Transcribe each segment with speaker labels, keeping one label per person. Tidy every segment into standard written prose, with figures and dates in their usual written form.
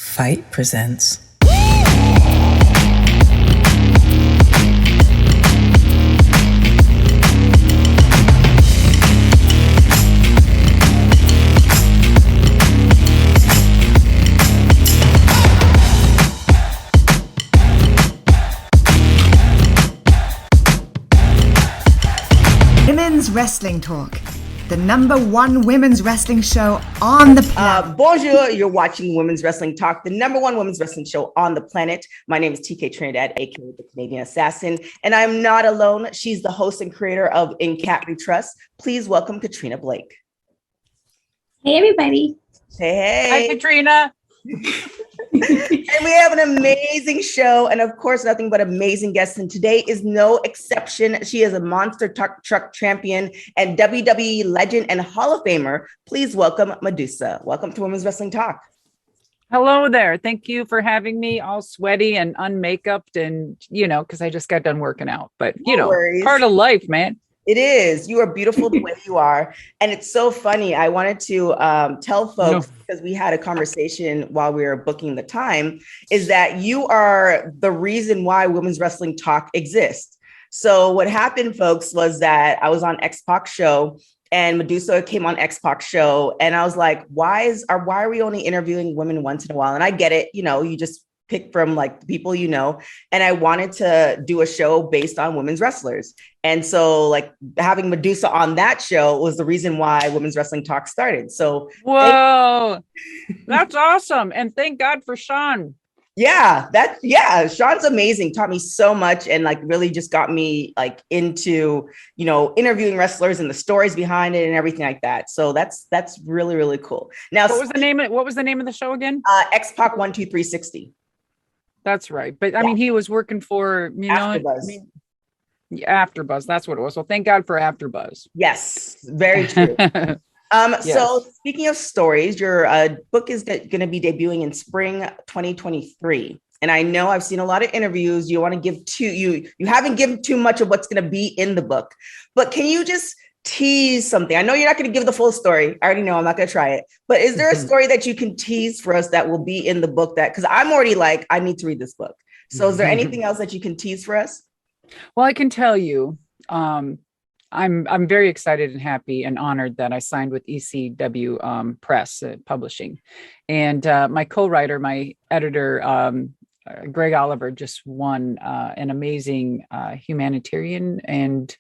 Speaker 1: Fight presents.
Speaker 2: Women's Wrestling Talk, the #1 women's wrestling show on the planet.
Speaker 3: Bonjour, you're watching Women's Wrestling Talk, the #1 women's wrestling show on the planet. My name is TK Trinidad, aka the Canadian Assassin, and I'm not alone. She's the host and creator of In Cat We Trust. Please welcome Katrina Blake.
Speaker 4: Hey, everybody.
Speaker 3: Hey.
Speaker 5: Hi, Katrina.
Speaker 3: And we have an amazing show, and of course, nothing but amazing guests. And today is no exception. She is a monster truck champion and WWE Legend and Hall of Famer. Please welcome Madusa. Welcome to Women's Wrestling Talk.
Speaker 5: Hello there. Thank you for having me all sweaty and unmakeuped and, because I just got done working out. But,
Speaker 3: No worries.
Speaker 5: Part of life, man.
Speaker 3: It is. You are beautiful the way you are. And it's so funny. I wanted to tell folks, because we had a conversation while we were booking the time, is that you are the reason why Women's Wrestling Talk exists. So what happened, folks, was that I was on X-Pac show and Madusa came on X-Pac show. And I was like, why are we only interviewing women once in a while? And I get it. You just pick from like the people and I wanted to do a show based on women's wrestlers. And so like having Madusa on that show was the reason why Women's Wrestling Talk started. So
Speaker 5: whoa, that's awesome. And thank God for Sean.
Speaker 3: Sean's amazing. Taught me so much and like really just got me like into, interviewing wrestlers and the stories behind it and everything like that. So that's really, really cool. Now, what was the
Speaker 5: name of the show again?
Speaker 3: X-Pac 12360.
Speaker 5: That's right. But I mean, he was working for,
Speaker 3: AfterBuzz.
Speaker 5: AfterBuzz. That's what it was. So thank God for AfterBuzz.
Speaker 3: Yes, very true.
Speaker 5: Yes.
Speaker 3: So speaking of stories, your book is going to be debuting in spring 2023. And I know I've seen a lot of interviews. You want to give you haven't given too much of what's going to be in the book, but can you just tease something? I know you're not going to give the full story. I already know I'm not going to try it, but is there a story that you can tease for us that will be in the book because I'm already like, I need to read this book. So is there anything else that you can tease for us?
Speaker 5: Well, I can tell you, I'm very excited and happy and honored that I signed with ECW Press Publishing, and my co-writer, my editor, Greg Oliver, just won an amazing humanitarian, and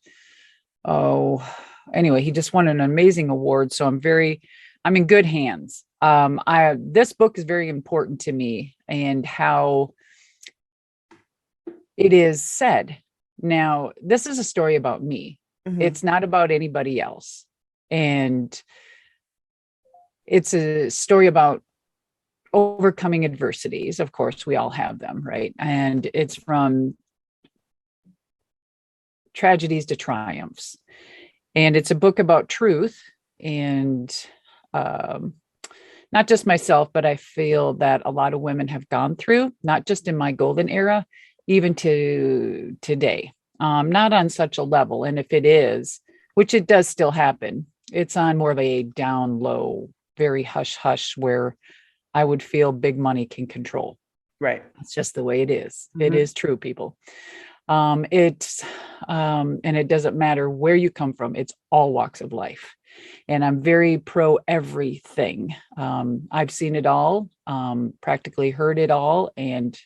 Speaker 5: anyway, he just won an amazing award. So I'm in good hands. This book is very important to me and how it is said. Now, this is a story about me. Mm-hmm. It's not about anybody else. And it's a story about overcoming adversities. Of course, we all have them, right? And it's from tragedies to triumphs. And it's a book about truth and not just myself, but I feel that a lot of women have gone through, not just in my golden era, even to today, not on such a level. And if it is, which it does still happen, it's on more of a down low, very hush hush where I would feel big money can control.
Speaker 3: Right.
Speaker 5: It's just the way it is. Mm-hmm. It is true, people. And it doesn't matter where you come from. It's all walks of life. And I'm very pro everything. I've seen it all, practically heard it all, and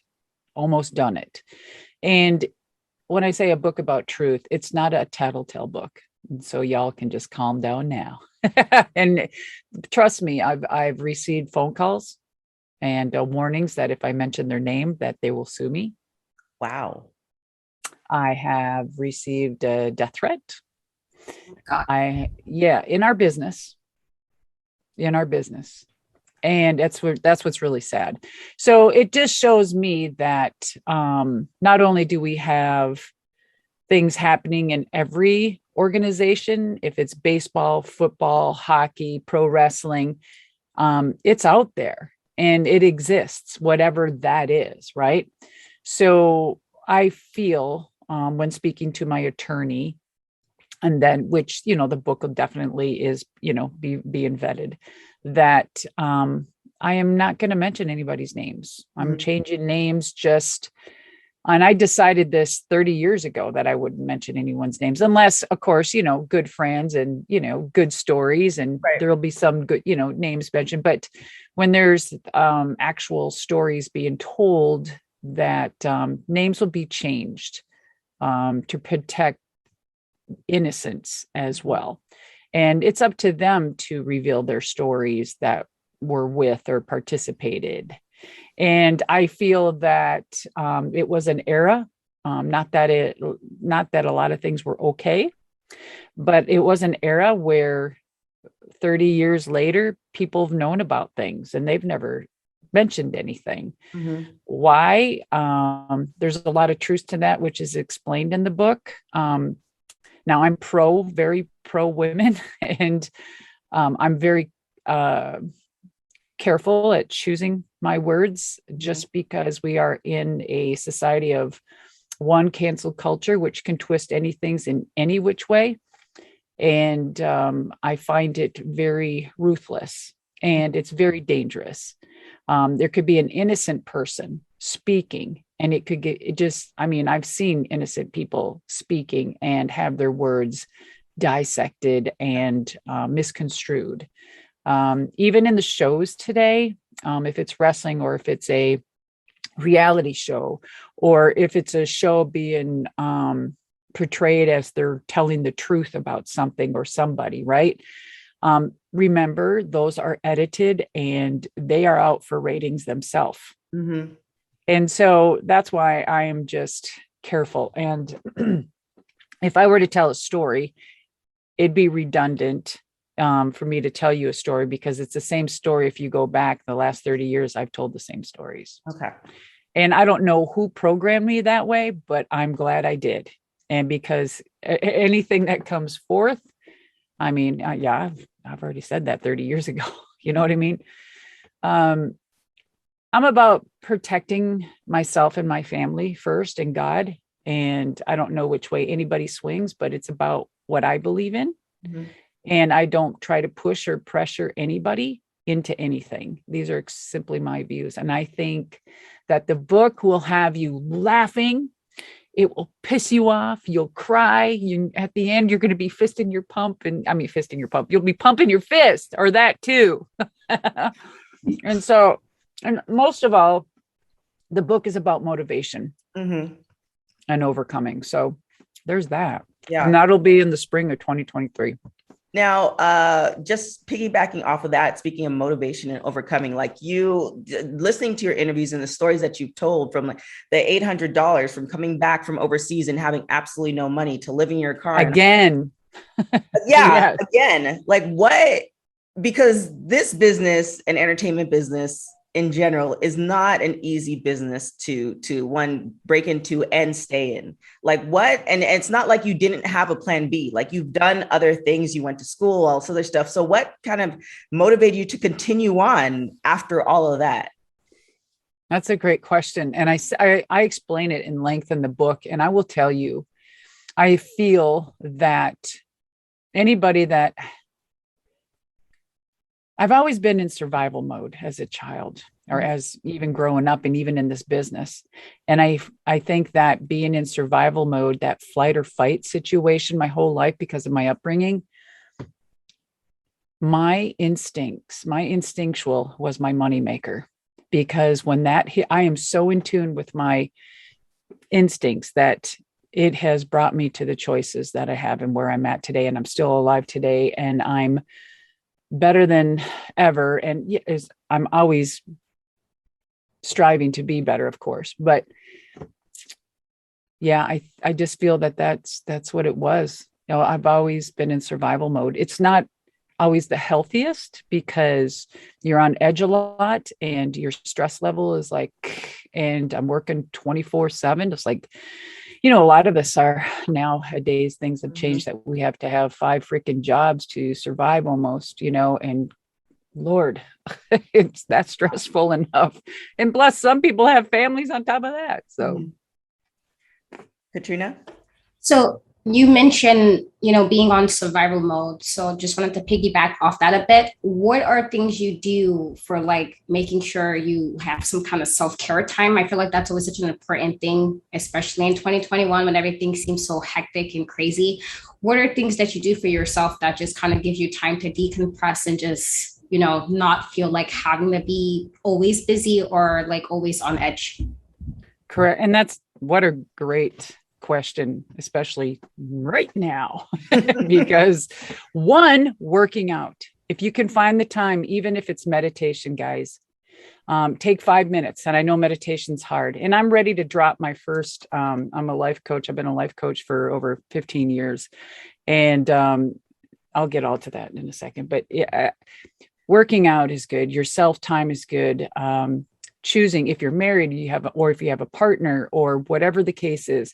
Speaker 5: almost done it. And when I say a book about truth, it's not a tattletale book. And so y'all can just calm down now. And trust me, I've received phone calls and warnings that if I mention their name, that they will sue me.
Speaker 3: Wow.
Speaker 5: I have received a death threat.
Speaker 4: God.
Speaker 5: In our business. And that's what's really sad. So it just shows me that not only do we have things happening in every organization, if it's baseball, football, hockey, pro wrestling, it's out there and it exists, whatever that is, right? So I feel when speaking to my attorney, and then the book definitely is, being vetted, that I am not going to mention anybody's names. I'm changing names and I decided this 30 years ago that I wouldn't mention anyone's names unless, of course, good friends and, good stories, and there'll be some good, names mentioned. But when there's actual stories being told, that names will be changed to protect innocence as well. And it's up to them to reveal their stories that were with or participated. And I feel that it was an era, not that a lot of things were okay, but it was an era where 30 years later, people have known about things and they've never mentioned anything. Why? There's a lot of truth to that, which is explained in the book. Now I'm very pro women, and I'm very careful at choosing my words, just because we are in a society of cancel culture, which can twist anything in any which way. And I find it very ruthless, and it's very dangerous. There could be an innocent person speaking, and it could I've seen innocent people speaking and have their words dissected and misconstrued. Even in the shows today, if it's wrestling or if it's a reality show, or if it's a show being portrayed as they're telling the truth about something or somebody, right? Remember, those are edited and they are out for ratings themselves. And so that's why I am just careful. And if I were to tell a story, it'd be redundant for me to tell you a story, because it's the same story. If you go back the last 30 years, I've told the same stories. Okay. And I don't know who programmed me that way, but I'm glad I did. And because anything that comes forth, I mean, I've already said that 30 years ago. You know what I mean? I'm about protecting myself and my family first, and God. And I don't know which way anybody swings, but it's about what I believe in. And I don't try to push or pressure anybody into anything. These are simply my views. And I think that the book will have you laughing. It will piss you off. You'll cry. At the end, you're going to be fisting your pump. You'll be pumping your fist, or that too. And most of all, the book is about motivation and overcoming. So there's that. Yeah. And that'll be in the spring of 2023.
Speaker 3: Now, just piggybacking off of that, speaking of motivation and overcoming, like you listening to your interviews and the stories that you've told, from like the $800 from coming back from overseas and having absolutely no money to living in your car
Speaker 5: again.
Speaker 3: Yes. Again, like what? Because this business and entertainment business in general is not an easy business to one break into and stay in. Like what? And it's not like you didn't have a plan B. Like you've done other things, you went to school, all this other stuff. So what kind of motivated you to continue on after all of that?
Speaker 5: That's a great question. And I explain it in length in the book. And I will tell you, I feel that anybody that I've always been in survival mode as a child, or as even growing up, and even in this business. And I think that being in survival mode, that flight or fight situation my whole life, because of my upbringing, my instinctual was my moneymaker. Because when that hit, I am so in tune with my instincts that it has brought me to the choices that I have and where I'm at today. And I'm still alive today, and I'm better than ever. And yes, I'm always striving to be better, of course. But yeah, I just feel that that's what it was. You know, I've always been in survival mode. It's not always the healthiest, because you're on edge a lot and your stress level is like, and I'm working 24/7. It's like, you know, a lot of us are nowadays, things have changed that we have to have 5 freaking jobs to survive almost, you know, and Lord, it's that stressful enough. And plus some people have families on top of that. So
Speaker 3: Katrina?
Speaker 4: So You mentioned, being on survival mode. So just wanted to piggyback off that a bit. What are things you do for like making sure you have some kind of self-care time? I feel like that's always such an important thing, especially in 2021 when everything seems so hectic and crazy. What are things that you do for yourself that just kind of gives you time to decompress and just, not feel like having to be always busy or like always on edge?
Speaker 5: Correct. And that's what a great question, especially right now, because one, working out. If you can find the time, even if it's meditation, guys, take 5 minutes. And I know meditation's hard, and I'm ready to drop my first, I'm a life coach. I've been a life coach for over 15 years. And I'll get all to that in a second, but working out is good. Your self-time is good. Choosing, if you're married, or if you have a partner or whatever the case is,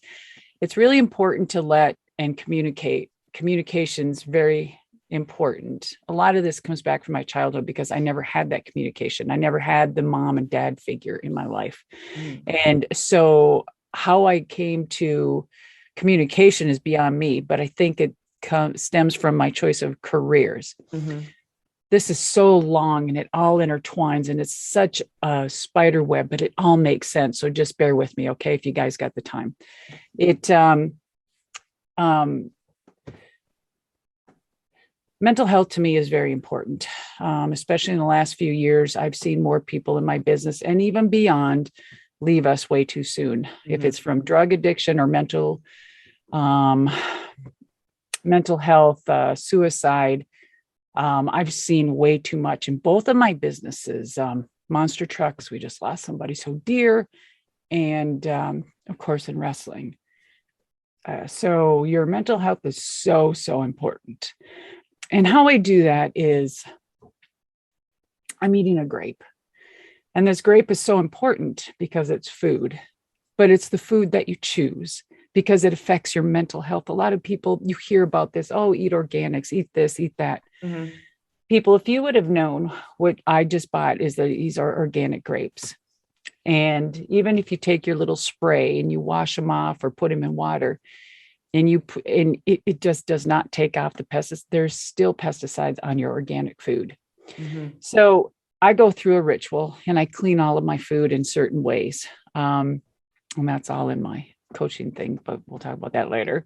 Speaker 5: it's really important to let and communicate. Communication's very important. A lot of this comes back from my childhood because I never had that communication. I never had the mom and dad figure in my life. And so how I came to communication is beyond me, but I think it stems from my choice of careers. This is so long and it all intertwines and it's such a spider web, but it all makes sense. So just bear with me, okay, if you guys got the time. Mental health to me is very important, especially in the last few years. I've seen more people in my business and even beyond leave us way too soon. If it's from drug addiction or mental health, suicide, I've seen way too much in both of my businesses. Monster trucks, we just lost somebody so dear. And of course, in wrestling. So your mental health is so, so important. And how I do that is I'm eating a grape. And this grape is so important because it's food, but it's the food that you choose because it affects your mental health. A lot of people, you hear about this, oh, eat organics, eat this, eat that. People, if you would have known what I just bought is that these are organic grapes. And even if you take your little spray and you wash them off or put them in water and it just does not take off the pesticides, there's still pesticides on your organic food. So I go through a ritual and I clean all of my food in certain ways. And that's all in my coaching thing, but we'll talk about that later.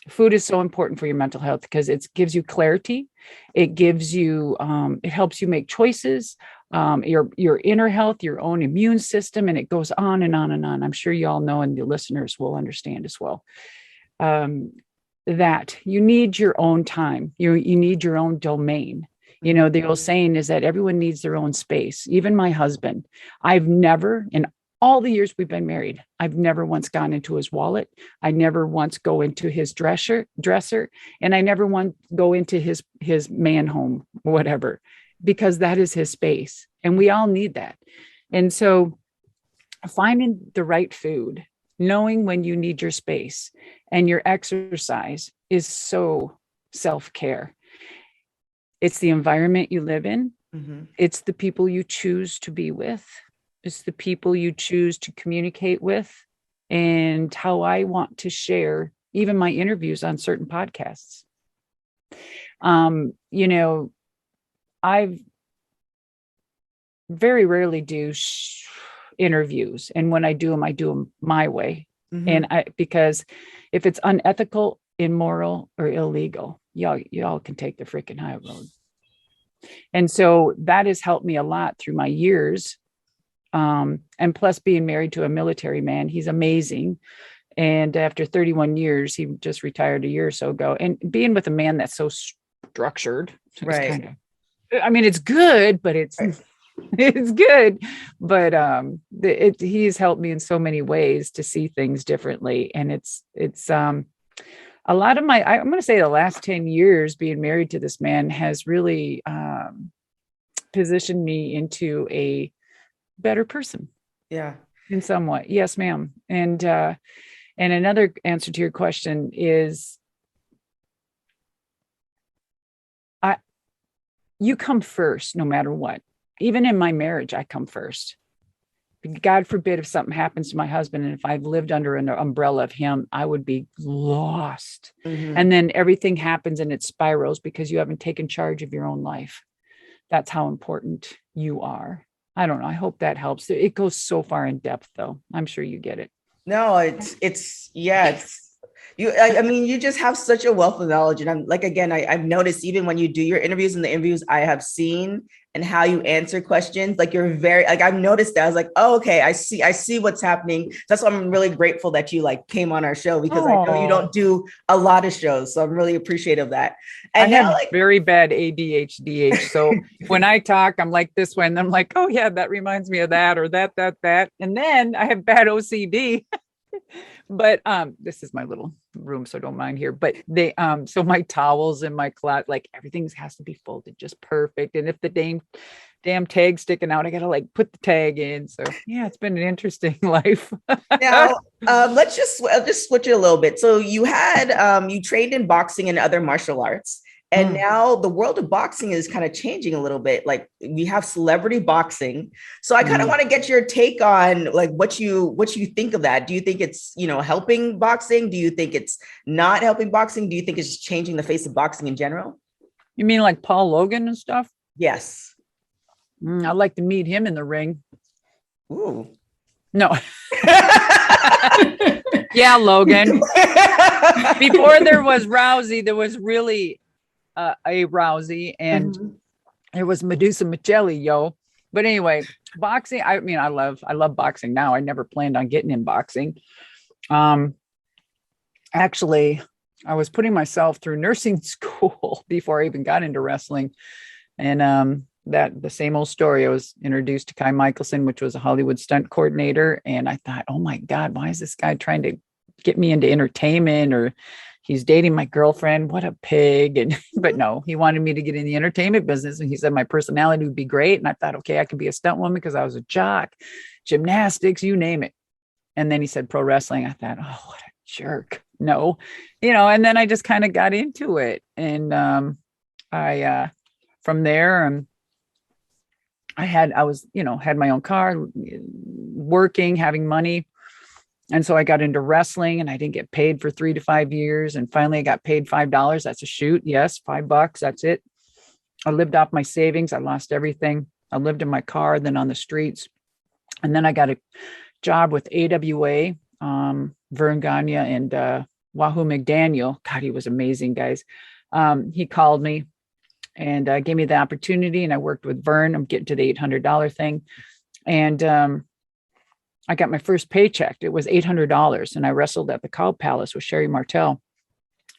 Speaker 5: Food is so important for your mental health because it gives you clarity. It gives you, it helps you make choices, your inner health, your own immune system, and it goes on and on and on. I'm sure you all know, and the listeners will understand as well, that you need your own time. You need your own domain. The old saying is that everyone needs their own space. Even my husband, I've never, in all the years we've been married, I've never once gone into his wallet. I never once go into his dresser, and I never once go into his man home, whatever, because that is his space. And we all need that. And so finding the right food, knowing when you need your space and your exercise is so self-care. It's the environment you live in. It's the people you choose to be with. It's the people you choose to communicate with, and how I want to share even my interviews on certain podcasts. I've very rarely do interviews. And when I do them my way. And because if it's unethical, immoral, or illegal, y'all can take the freaking high road. And so that has helped me a lot through my years. And plus being married to a military man, he's amazing. And after 31 years, he just retired a year or so ago. And being with a man that's so structured, right? It's good, but it's good. But he's helped me in so many ways to see things differently. And it's a lot of I'm going to say the last 10 years being married to this man has really positioned me into a better person. Yeah. In some way. Yes, ma'am. And another answer to your question is you come first no matter what. Even in my marriage, I come first. God forbid if something happens to my husband, and if I've lived under an umbrella of him, I would be lost. And then everything happens and it spirals because you haven't taken charge of your own life. That's how important you are. I don't know. I hope that helps. It goes so far in depth, though. I'm sure you get it.
Speaker 3: No, it's you. I mean, you just have such a wealth of knowledge, and I'm like, again, I've noticed even when you do your interviews and the interviews I have seen and how you answer questions, like you're very like I've noticed that. I was like, oh, okay, I see what's happening. That's why I'm really grateful that you like came on our show, because I know you don't do a lot of shows, so I'm really appreciative of that. And
Speaker 5: I have very bad ADHD, so when I talk, I'm like this way, and I'm like, oh yeah, that reminds me of that, or that, and then I have bad OCD. But this is my little room, so don't mind here. But they so my towels and my closet, like everything has to be folded just perfect. And if the damn tag's sticking out, I gotta like put the tag in. So yeah, it's been an interesting life.
Speaker 3: Now let's just switch it a little bit. So you had you trained in boxing and other martial arts. And now the world of boxing is kind of changing a little bit. Like we have celebrity boxing. So I kind of want to get your take on like what you think of that. Do you think it's, helping boxing? Do you think it's not helping boxing? Do you think it's just changing the face of boxing in general?
Speaker 5: You mean like Paul Logan and stuff?
Speaker 3: Yes.
Speaker 5: I'd like to meet him in the ring.
Speaker 3: Ooh.
Speaker 5: No. Yeah, Logan. Before there was Rousey, there was really a Rousey, and there was Madusa Michelli, yo. But anyway, boxing, I mean, I love boxing now. I never planned on getting in boxing. Actually, I was putting myself through nursing school before I even got into wrestling. And that the same old story. I was introduced to Kai Michelson, which was a Hollywood stunt coordinator. And I thought, oh my God, why is this guy trying to get me into entertainment, or he's dating my girlfriend? What a pig. But no, he wanted me to get in the entertainment business. And he said my personality would be great. And I thought, okay, I could be a stunt woman because I was a jock, gymnastics, you name it. And then he said pro wrestling. I thought, oh, what a jerk. No, and then I just kind of got into it. And I from there, I was had my own car, working, having money. And so I got into wrestling, and I didn't get paid for 3 to 5 years. And finally I got paid $5. That's a shoot. Yes. $5. That's it. I lived off my savings. I lost everything. I lived in my car, then on the streets. And then I got a job with AWA, Vern Gagne and Wahoo McDaniel. God, he was amazing, guys. He called me and gave me the opportunity, and I worked with Vern. I'm getting to the $800 thing. And I got my first paycheck. It was $800. And I wrestled at the Cow Palace with Sherry Martel.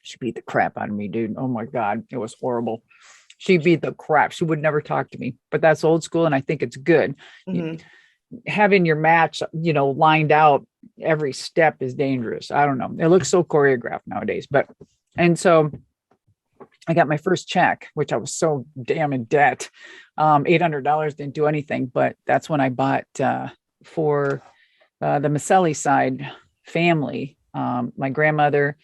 Speaker 5: She beat the crap out of me, dude. Oh my God. It was horrible. She beat the crap. She would never talk to me, but that's old school. And I think it's good. Having your match, lined out every step is dangerous. I don't know. It looks so choreographed nowadays, and so I got my first check, which I was so damn in debt. $800 didn't do anything, but that's when I bought, for the Maselli side family, my grandmother,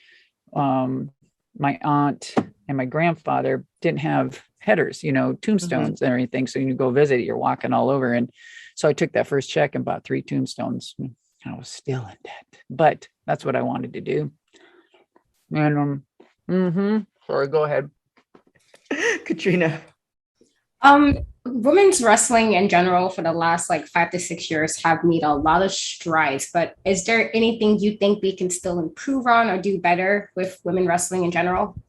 Speaker 5: my aunt, and my grandfather didn't have headers, tombstones and everything. So you go visit, you're walking all over. And so I took that first check and bought 3 tombstones. I was still in debt, but that's what I wanted to do. And sorry, go ahead,
Speaker 3: Katrina.
Speaker 4: Women's wrestling in general for the last 5 to 6 years have made a lot of strides, but is there anything you think we can still improve on or do better with women wrestling in general?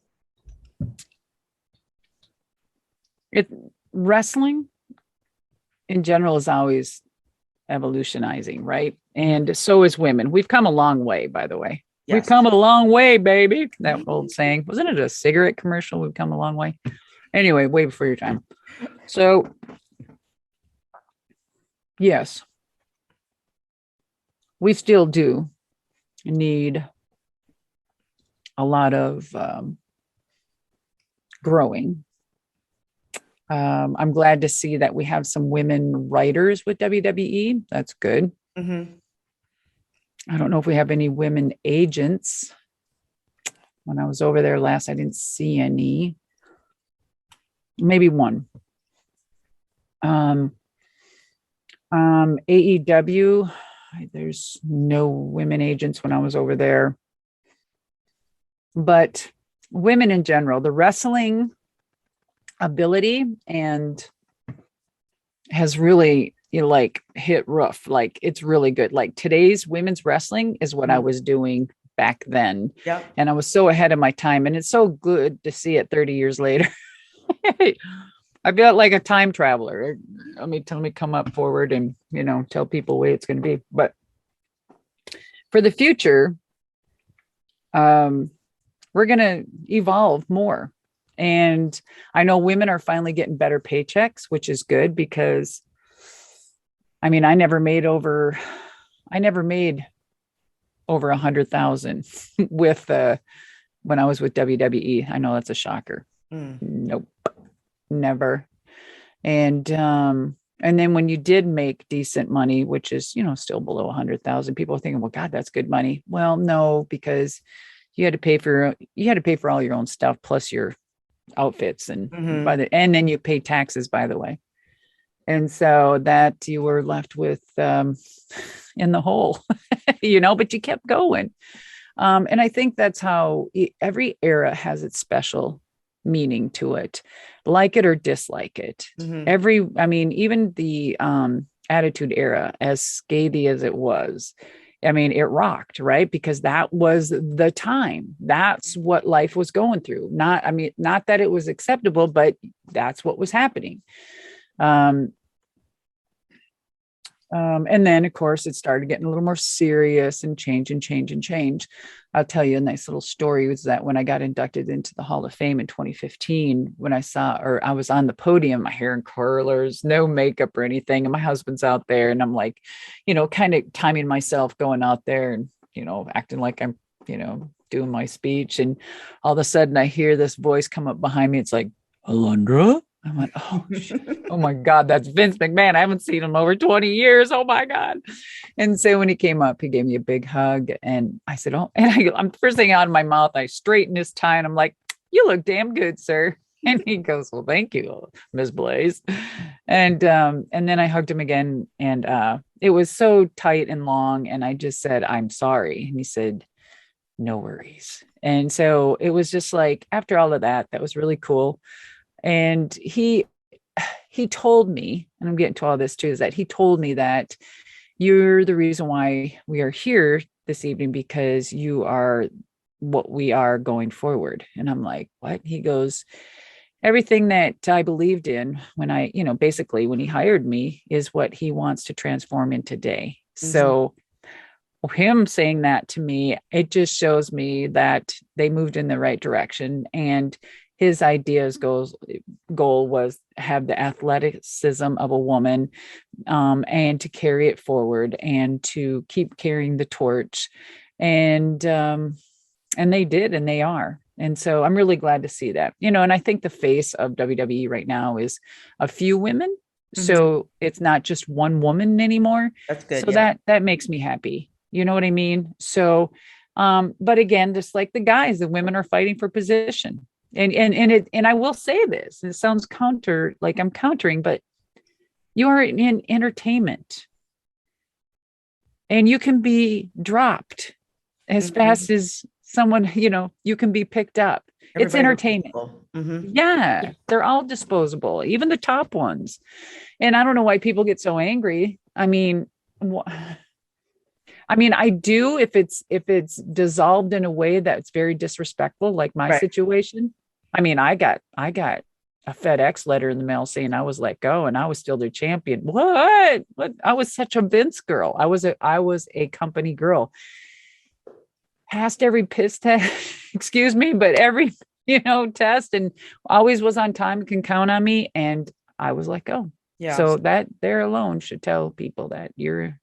Speaker 5: Wrestling in general is always evolutionizing, right? And so is women. We've come a long way, by the way. Yes. We've come a long way, baby. That old saying. Wasn't it a cigarette commercial? We've come a long way. Anyway, way before your time. So, yes, we still do need a lot of growing. I'm glad to see that we have some women writers with WWE. That's good. I don't know if we have any women agents. When I was over there last, I didn't see any. Maybe one. AEW, there's no women agents when I was over there, but women in general, the wrestling ability and has really like hit rough. Like it's really good. Like today's women's wrestling is what I was doing back then.
Speaker 3: Yep.
Speaker 5: And I was so ahead of my time. And it's so good to see it 30 years later. I feel like a time traveler. Let me come up forward and, tell people the way it's going to be. But for the future, we're going to evolve more. And I know women are finally getting better paychecks, which is good because I never made over 100,000 with when I was with WWE. I know that's a shocker. Nope, never. And then when you did make decent money, which is, still below 100,000, people are thinking, well, God, that's good money. Well, no, because you had to pay for all your own stuff, plus your outfits and and then you pay taxes, by the way. And so that you were left with in the hole, but you kept going. And I think that's how every era has its special meaning to it, like it or dislike it. Even the Attitude Era, as scathy as it was, it rocked, right? Because that was the time. That's what life was going through. Not that it was acceptable, but that's what was happening. And then, of course, it started getting a little more serious and change. I'll tell you a nice little story was that when I got inducted into the Hall of Fame in 2015, when I was on the podium, my hair in curlers, no makeup or anything. And my husband's out there and I'm like, kind of timing myself going out there and, acting like I'm, doing my speech. And all of a sudden I hear this voice come up behind me. It's like, Alondra? I went, oh, oh my God, that's Vince McMahon. I haven't seen him over 20 years. Oh my God. And so when he came up, he gave me a big hug and I said, oh, and I'm first thing out of my mouth, I straightened his tie and I'm like, you look damn good, sir. And he goes, well, thank you, Ms. Blaze. And then I hugged him again and it was so tight and long. And I just said, I'm sorry. And he said, no worries. And so it was just like, after all of that, that was really cool. And he told me, and I'm getting to all this too, is that he told me that you're the reason why we are here this evening because you are what we are going forward. And I'm like, what? He goes, everything that I believed in when I, basically when he hired me is what he wants to transform in today. So him saying that to me, it just shows me that they moved in the right direction. And his goal was have the athleticism of a woman and to carry it forward and to keep carrying the torch. And they did, and they are. And so I'm really glad to see that, and I think the face of WWE right now is a few women. So it's not just one woman anymore. That's good. So that makes me happy. You know what I mean? So, but again, just like the guys, the women are fighting for position. And I will say this, it sounds like I'm countering, but you are in entertainment and you can be dropped as fast as someone, you can be picked up. It's entertainment. Yeah, they're all disposable, even the top ones. And I don't know why people get so angry. I do if it's dissolved in a way that's very disrespectful, like my situation. I got a FedEx letter in the mail saying I was let go and I was still their champion. What? I was such a Vince girl. I was a company girl. Passed every piss test, excuse me, but every, test and always was on time, can count on me. And I was let go. Yeah. So that there alone should tell people that you're.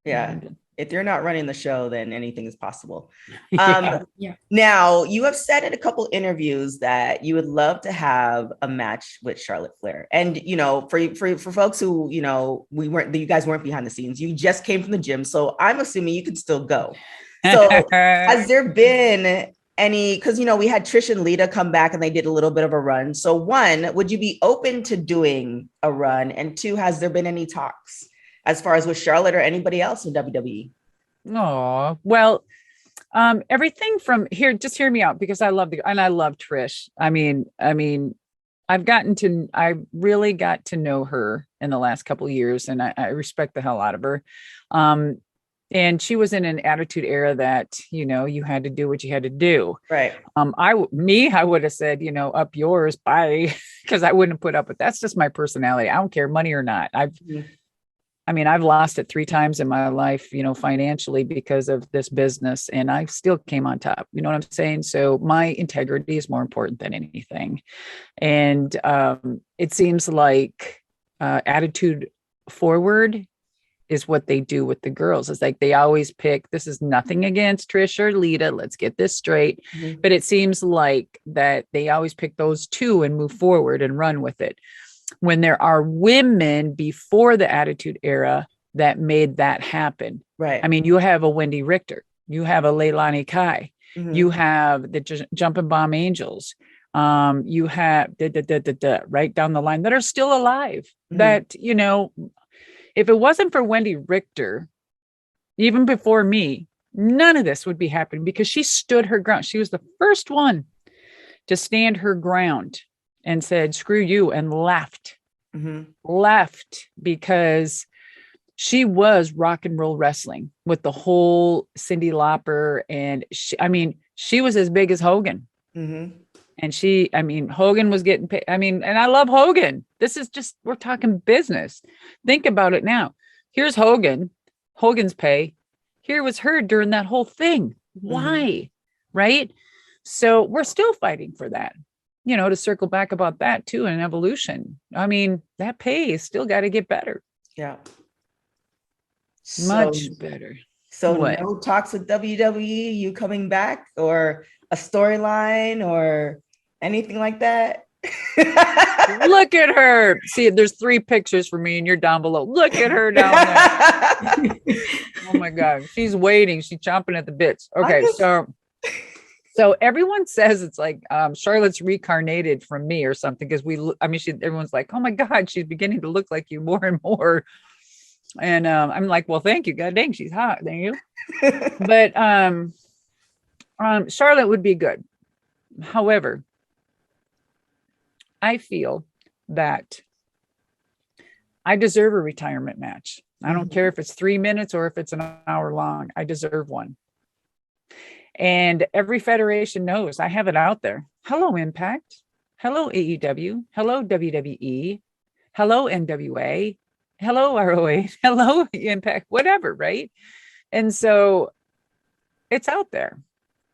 Speaker 3: Yeah. If you're not running the show, then anything is possible.
Speaker 5: Yeah.
Speaker 3: Now, you have said in a couple interviews that you would love to have a match with Charlotte Flair. And, for folks who, you guys weren't behind the scenes, you just came from the gym. So I'm assuming you can still go. So has there been any, because, we had Trish and Lita come back and they did a little bit of a run. So one, would you be open to doing a run? And two, has there been any talks as far as with Charlotte or anybody else in WWE?
Speaker 5: Oh, well, everything from here, just hear me out because I love Trish. I mean, I really got to know her in the last couple of years, and I respect the hell out of her. And she was in an attitude era that, you had to do what you had to do.
Speaker 3: Right.
Speaker 5: I would have said, up yours, bye, because I wouldn't have put up with that's just my personality. I don't care, money or not. I've lost it 3 times in my life, financially because of this business, and I still came on top. You know what I'm saying? So my integrity is more important than anything. And it seems like attitude forward is what they do with the girls. It's like they always pick, this is nothing against Trish or Lita, let's get this straight. But it seems like that they always pick those 2 and move forward and run with it. When there are women before the Attitude Era that made that happen.
Speaker 3: Right.
Speaker 5: I mean, you have a Wendy Richter, you have a Leilani Kai, you have the Jumping Bomb Angels, you have right down the line that are still alive. That, if it wasn't for Wendy Richter, even before me, none of this would be happening because she stood her ground. She was the first one to stand her ground and said, screw you, and left because she was rock and roll wrestling with the whole Cyndi Lauper. And she was as big as Hogan. And Hogan was getting paid. And I love Hogan. This is just, we're talking business. Think about it now. Here's Hogan's pay. Here was her during that whole thing. Why? Right? So we're still fighting for that. To circle back about that too, in evolution. That pay is still got to get better.
Speaker 3: Yeah.
Speaker 5: Much better.
Speaker 3: So no talks with WWE, you coming back, or a storyline or anything like that?
Speaker 5: Look at her. See, there's 3 pictures for me and you're down below. Look at her down there. Oh my God. She's waiting. She's chomping at the bits. Okay. So everyone says it's like Charlotte's reincarnated from me or something, because everyone's like, oh my God, she's beginning to look like you more and more. And I'm like, well, thank you. God dang, she's hot. Thank you. But Charlotte would be good. However, I feel that I deserve a retirement match. I don't care if it's 3 minutes or if it's an hour long. I deserve one. And every federation knows I have it out there. Hello, Impact. Hello, AEW. Hello, WWE. Hello, NWA. Hello, ROH. Hello, Impact, whatever, right? And so it's out there.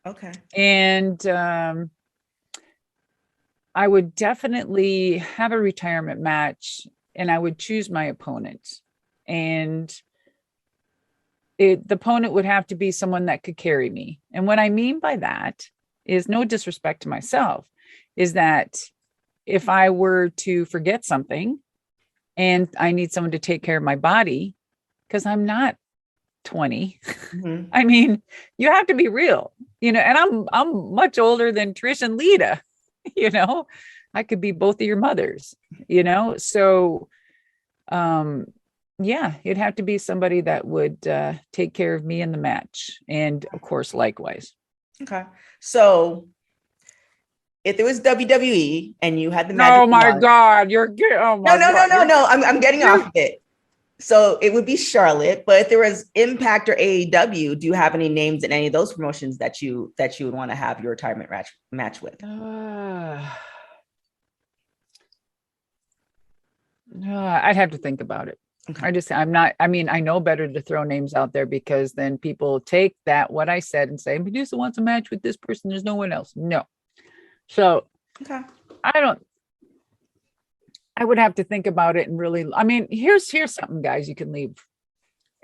Speaker 3: Okay.
Speaker 5: And I would definitely have a retirement match, and I would choose my opponent. And the opponent would have to be someone that could carry me. And what I mean by that is, no disrespect to myself, is that if I were to forget something and I need someone to take care of my body, because I'm not 20. You have to be real, and I'm much older than Trish and Lita, I could be both of your mothers, so yeah, it'd have to be somebody that would take care of me in the match. And of course, likewise.
Speaker 3: Okay. So if it was WWE and you had the magic
Speaker 5: oh my
Speaker 3: wand,
Speaker 5: God, no,
Speaker 3: I'm getting off of it. So it would be Charlotte, but if there was Impact or AEW, do you have any names in any of those promotions that you would want to have your retirement match with?
Speaker 5: I'd have to think about it. Okay. I know better to throw names out there, because then people take what I said and say, Madusa wants a match with this person, there's no one else. No. So
Speaker 3: okay.
Speaker 5: I would have to think about it and really, here's something, guys, you can leave.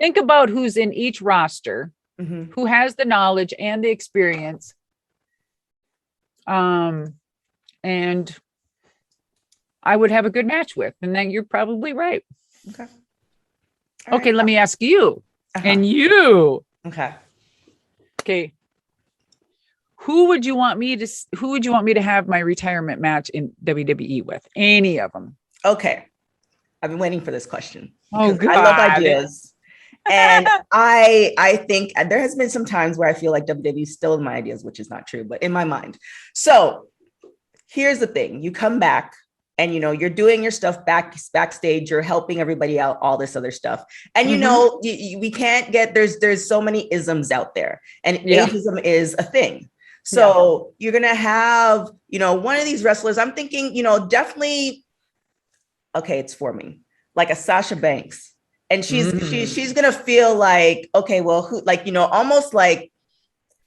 Speaker 5: Think about who's in each roster, who has the knowledge and the experience. And I would have a good match with, and then you're probably right.
Speaker 3: Okay.
Speaker 5: Okay, let me ask you, and you. Okay. Who would you want me to have my retirement match in WWE with? Any of them?
Speaker 3: Okay. I've been waiting for this question.
Speaker 5: Oh, God.
Speaker 3: I love ideas. And I think there has been some times where I feel like WWE stole my ideas, which is not true, but in my mind. So here's the thing. You come back and, you're doing your stuff backstage, you're helping everybody out, all this other stuff. And, we can't get, there's so many isms out there, and ageism is a thing. So you're going to have, one of these wrestlers, I'm thinking, definitely, okay, it's forming like a Sasha Banks. And she's going to feel like, okay, well, who, like, almost like,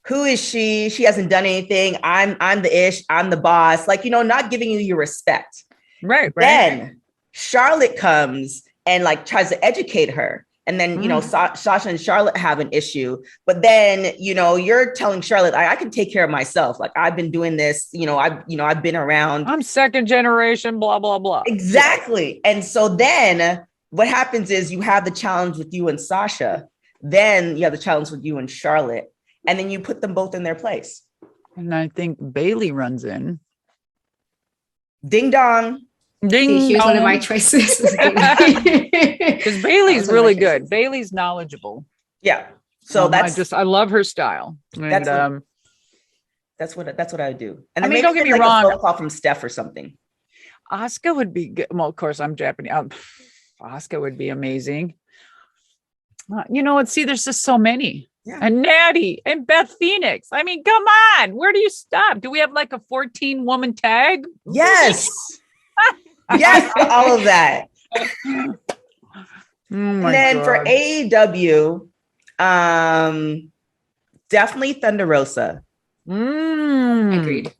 Speaker 3: who is she? She hasn't done anything. I'm the ish. I'm the boss. Like, not giving you your respect.
Speaker 5: Right.
Speaker 3: Then Charlotte comes and like tries to educate her. And then, Sasha and Charlotte have an issue. But then, you're telling Charlotte, I can take care of myself. Like, I've been doing this, I've been around.
Speaker 5: I'm second generation, blah, blah, blah.
Speaker 3: Exactly. And so then what happens is you have the challenge with you and Sasha. Then you have the challenge with you and Charlotte. And then you put them both in their place.
Speaker 5: And I think Bailey runs in.
Speaker 3: Ding dong.
Speaker 5: Ding.
Speaker 4: See, she was one of my choices.
Speaker 5: Because Bailey's really good. Bailey's knowledgeable.
Speaker 3: Yeah. So
Speaker 5: I love her style. And
Speaker 3: that's what I would do. And
Speaker 5: I mean,
Speaker 3: maybe
Speaker 5: don't get me
Speaker 3: like
Speaker 5: wrong.
Speaker 3: A phone call from Steph or something.
Speaker 5: Asuka would be good. Well, of course, I'm Japanese. Asuka would be amazing. See, there's just so many.
Speaker 3: Yeah.
Speaker 5: And Natty and Beth Phoenix. I mean, come on. Where do you stop? Do we have like a 14-woman tag?
Speaker 3: Yes. Yes, all of that.
Speaker 5: Oh
Speaker 3: and then
Speaker 5: God.
Speaker 3: for AEW, definitely Thunder Rosa.
Speaker 4: Agreed.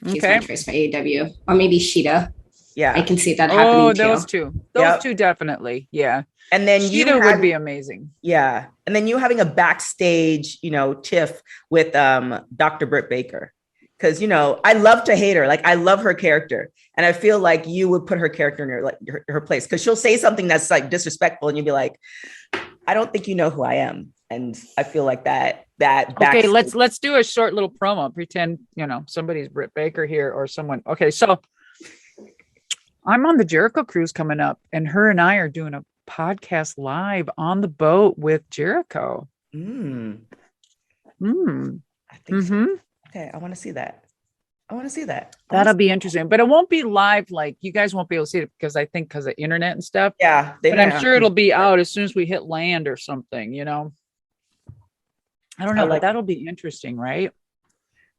Speaker 4: She's my choice for AEW. Or maybe Sheeta.
Speaker 3: Yeah.
Speaker 4: I can see that happening
Speaker 5: Oh,
Speaker 4: too.
Speaker 5: those two. Those two definitely. Yeah.
Speaker 3: And then
Speaker 5: Sheeta would be amazing.
Speaker 3: Yeah. And then you having a backstage, tiff with Dr. Britt Baker. Because, I love to hate her. Like, I love her character. And I feel like you would put her character in her place. Because she'll say something that's like disrespectful. And you'll be like, I don't think you know who I am. And I feel like that
Speaker 5: okay, let's do a short little promo. Pretend, somebody's Britt Baker here or someone. Okay, so I'm on the Jericho cruise coming up. And her and I are doing a podcast live on the boat with Jericho.
Speaker 3: I think so. Okay, I want to see that.
Speaker 5: That'll be interesting, but it won't be live. Like, you guys won't be able to see it because of internet and stuff.
Speaker 3: Yeah,
Speaker 5: but I'm sure it'll be out as soon as we hit land or something. I don't know, but that'll be interesting, right?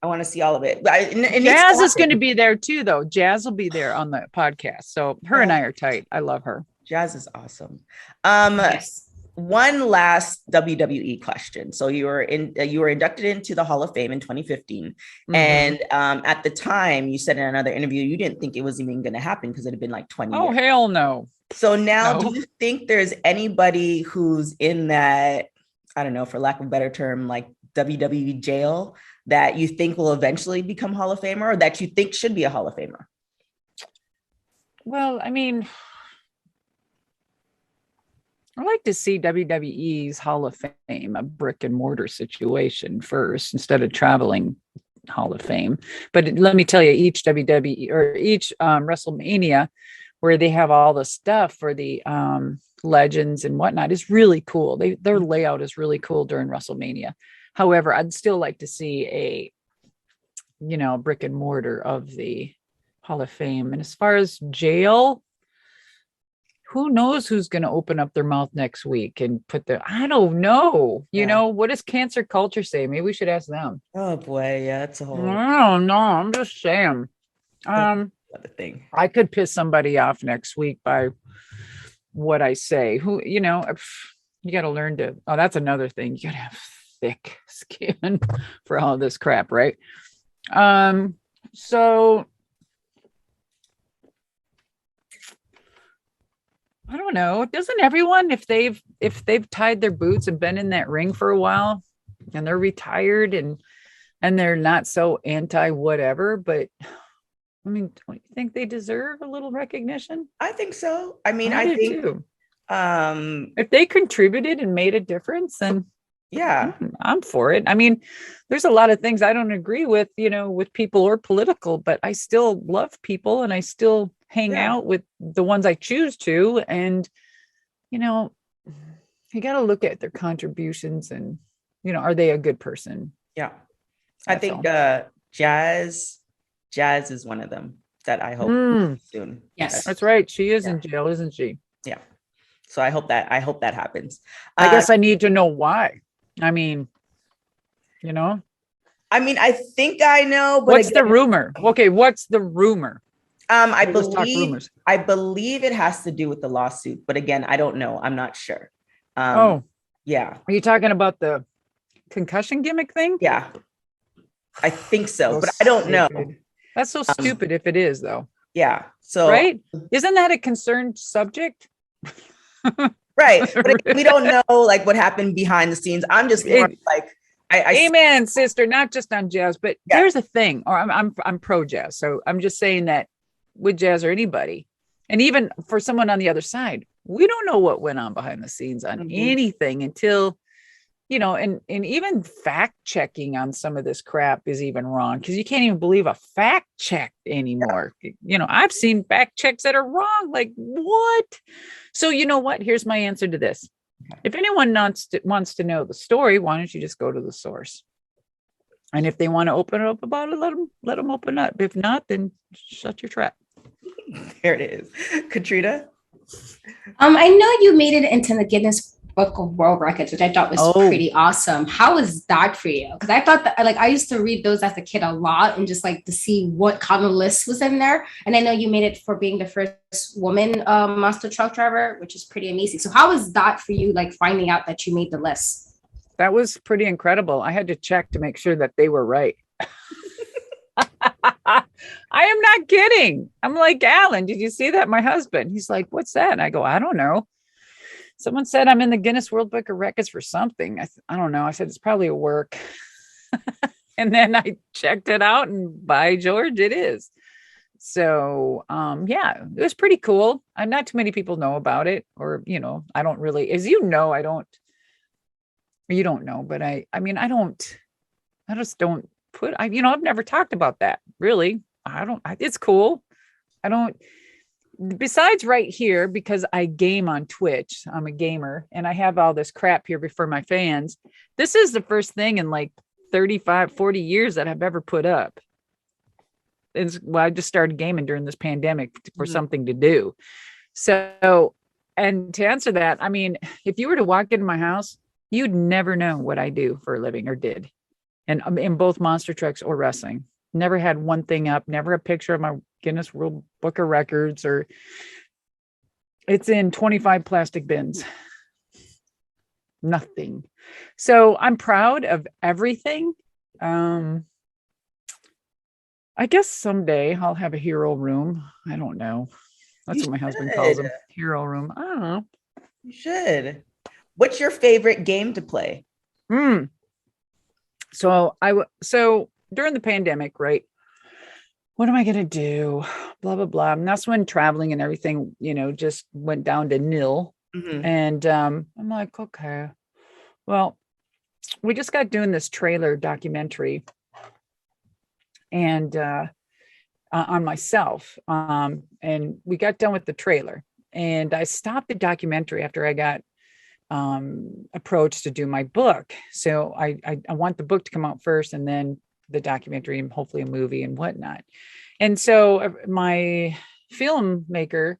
Speaker 3: I want to see all of it.
Speaker 5: Jazz is going to be there too, though. Jazz will be there on the podcast. So her and I are tight. I love her.
Speaker 3: Jazz is awesome.
Speaker 4: Yes.
Speaker 3: One last WWE question. So you were inducted into the Hall of Fame in 2015. And at the time, you said in another interview, you didn't think it was even going to happen because it had been like 20 years.
Speaker 5: Oh, hell no.
Speaker 3: So now, do you think there's anybody who's in that, I don't know, for lack of a better term, like WWE jail that you think will eventually become Hall of Famer, or that you think should be a Hall of Famer?
Speaker 5: Well, I mean, I like to see WWE's Hall of Fame, a brick and mortar situation first, instead of traveling Hall of Fame. But let me tell you, each WWE or each WrestleMania where they have all the stuff for the legends and whatnot is really cool. Their layout is really cool during WrestleMania. However, I'd still like to see a brick and mortar of the Hall of Fame. And as far as jail, who knows who's going to open up their mouth next week and I don't know. You know, what does cancer culture say? Maybe we should ask them.
Speaker 3: Oh boy. Yeah. That's a whole.
Speaker 5: I don't know. I'm just saying.
Speaker 3: Other thing.
Speaker 5: I could piss somebody off next week by what I say. You got to learn to, that's another thing. You got to have thick skin for all this crap. Right. So I don't know. Doesn't everyone, if they've tied their boots and been in that ring for a while and they're retired and they're not so anti whatever, but I mean, don't you think they deserve a little recognition?
Speaker 3: I think so. I mean, I think
Speaker 5: too. If they contributed and made a difference, then
Speaker 3: yeah,
Speaker 5: I'm for it. I mean, there's a lot of things I don't agree with, with people or political, but I still love people and I still hang out with the ones I choose to. And, you know, you got to look at their contributions and, you know, are they a good person?
Speaker 3: Yeah. I think Jazz is one of them that I hope soon.
Speaker 4: Yes.
Speaker 5: That's right. She is in jail, isn't she?
Speaker 3: Yeah. So I hope that happens.
Speaker 5: I guess I need to know why. I mean, you know,
Speaker 3: I think I know, but
Speaker 5: what's the rumor? Okay, what's the rumor?
Speaker 3: I believe it has to do with the lawsuit, but again, I don't know. I'm not sure. Yeah.
Speaker 5: Are you talking about the concussion gimmick thing?
Speaker 3: Yeah, I think so, but I don't know.
Speaker 5: That's so stupid if it is, though.
Speaker 3: Yeah. So
Speaker 5: right? Isn't that a concerned subject?
Speaker 3: Right. But we don't know like what happened behind the scenes. I'm just more like
Speaker 5: amen, sister, not just on Jazz, but here's the thing, or I'm pro Jazz. So I'm just saying that with Jazz or anybody, and even for someone on the other side, we don't know what went on behind the scenes on anything until, you know, and even fact checking on some of this crap is even wrong because you can't even believe a fact check anymore. Yeah. You know, I've seen fact checks that are wrong. Like what? So you know what? Here's my answer to this. If anyone wants to know the story, why don't you just go to the source? And if they want to open it up about it, let them open up. If not, then shut your trap.
Speaker 3: There it is. Katrina?
Speaker 4: I know you made it into the Guinness Book of World Records, which I thought was pretty awesome. How was that for you? Because I thought that I used to read those as a kid a lot and just like to see what kind of list was in there. And I know you made it for being the first woman monster truck driver, which is pretty amazing. So how was that for you, like finding out that you made the list?
Speaker 5: That was pretty incredible. I had to check to make sure that they were right. I am not kidding. I'm like, Alan, did you see that? My husband, he's like, what's that? And I go, I don't know. Someone said I'm in the Guinness World Book of Records for something. I don't know. I said, it's probably a work. And then I checked it out and by George, it is. So, yeah, it was pretty cool. Not too many people know about it, or, you know, I don't really, as you know, you don't know, but I just don't I've never talked about that really. It's cool. Besides right here, because I game on Twitch, I'm a gamer and I have all this crap here before my fans. This is the first thing in like 35, 40 years that I've ever put up. I just started gaming during this pandemic for something to do. So, and to answer that, I mean, if you were to walk into my house, you'd never know what I do for a living or did. And in both monster trucks or wrestling, never had one thing up, never a picture of my Guinness World Book of Records, or it's in 25 plastic bins. Nothing. So I'm proud of everything. I guess someday I'll have a hero room. I don't know. That's what my husband calls them. Hero room. I don't know.
Speaker 3: You should. What's your favorite game to play?
Speaker 5: So during the pandemic, right? What am I going to do? Blah, blah, blah. And that's when traveling and everything, just went down to nil. And I'm like, okay, well, we just got doing this trailer documentary and on myself. And we got done with the trailer and I stopped the documentary after I got approached to do my book. So I want the book to come out first and then the documentary and hopefully a movie and whatnot. And so my filmmaker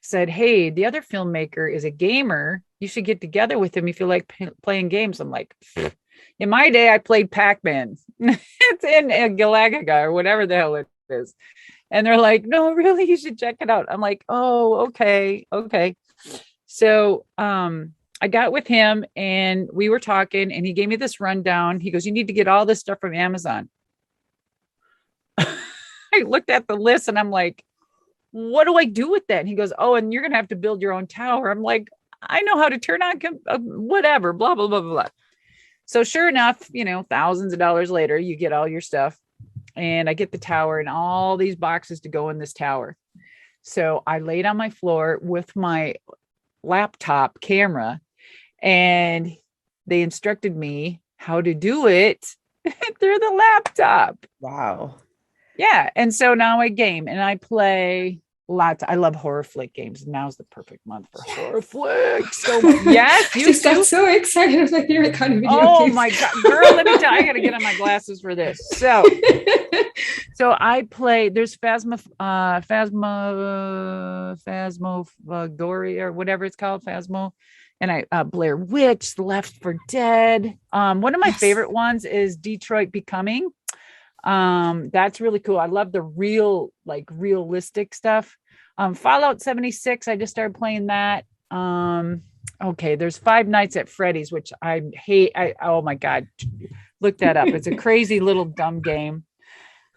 Speaker 5: said, hey, the other filmmaker is a gamer. You should get together with him if you like playing games. I'm like, in my day, I played Pac-Man. It's in Galaga or whatever the hell it is. And they're like, no, really, you should check it out. I'm like, oh, okay. So I got with him and we were talking and he gave me this rundown. He goes, you need to get all this stuff from Amazon. I looked at the list and I'm like, what do I do with that? And he goes, oh, and you're going to have to build your own tower. I'm like, I know how to turn on whatever, blah, blah, blah, blah, blah. So sure enough, thousands of dollars later, you get all your stuff and I get the tower and all these boxes to go in this tower. So I laid on my floor with my laptop camera and they instructed me how to do it through the laptop.
Speaker 3: Wow.
Speaker 5: Yeah. And so now I game and I play Lots. I love horror flick games. Now's the perfect month for horror flicks. So yes, you
Speaker 4: just
Speaker 5: too.
Speaker 4: got so excited. It was my favorite kind of video
Speaker 5: Oh
Speaker 4: games.
Speaker 5: my God, girl, let me tell you, I gotta get on my glasses for this. So I play, there's Phasmogoria or whatever it's called, Phasmo. And I Blair Witch, Left 4 Dead. One of my favorite ones is Detroit Becoming. That's really cool. I love the realistic stuff. Fallout 76, I just started playing that. Okay, there's Five Nights at Freddy's, which I hate. Oh my God, look that up. It's a crazy little dumb game.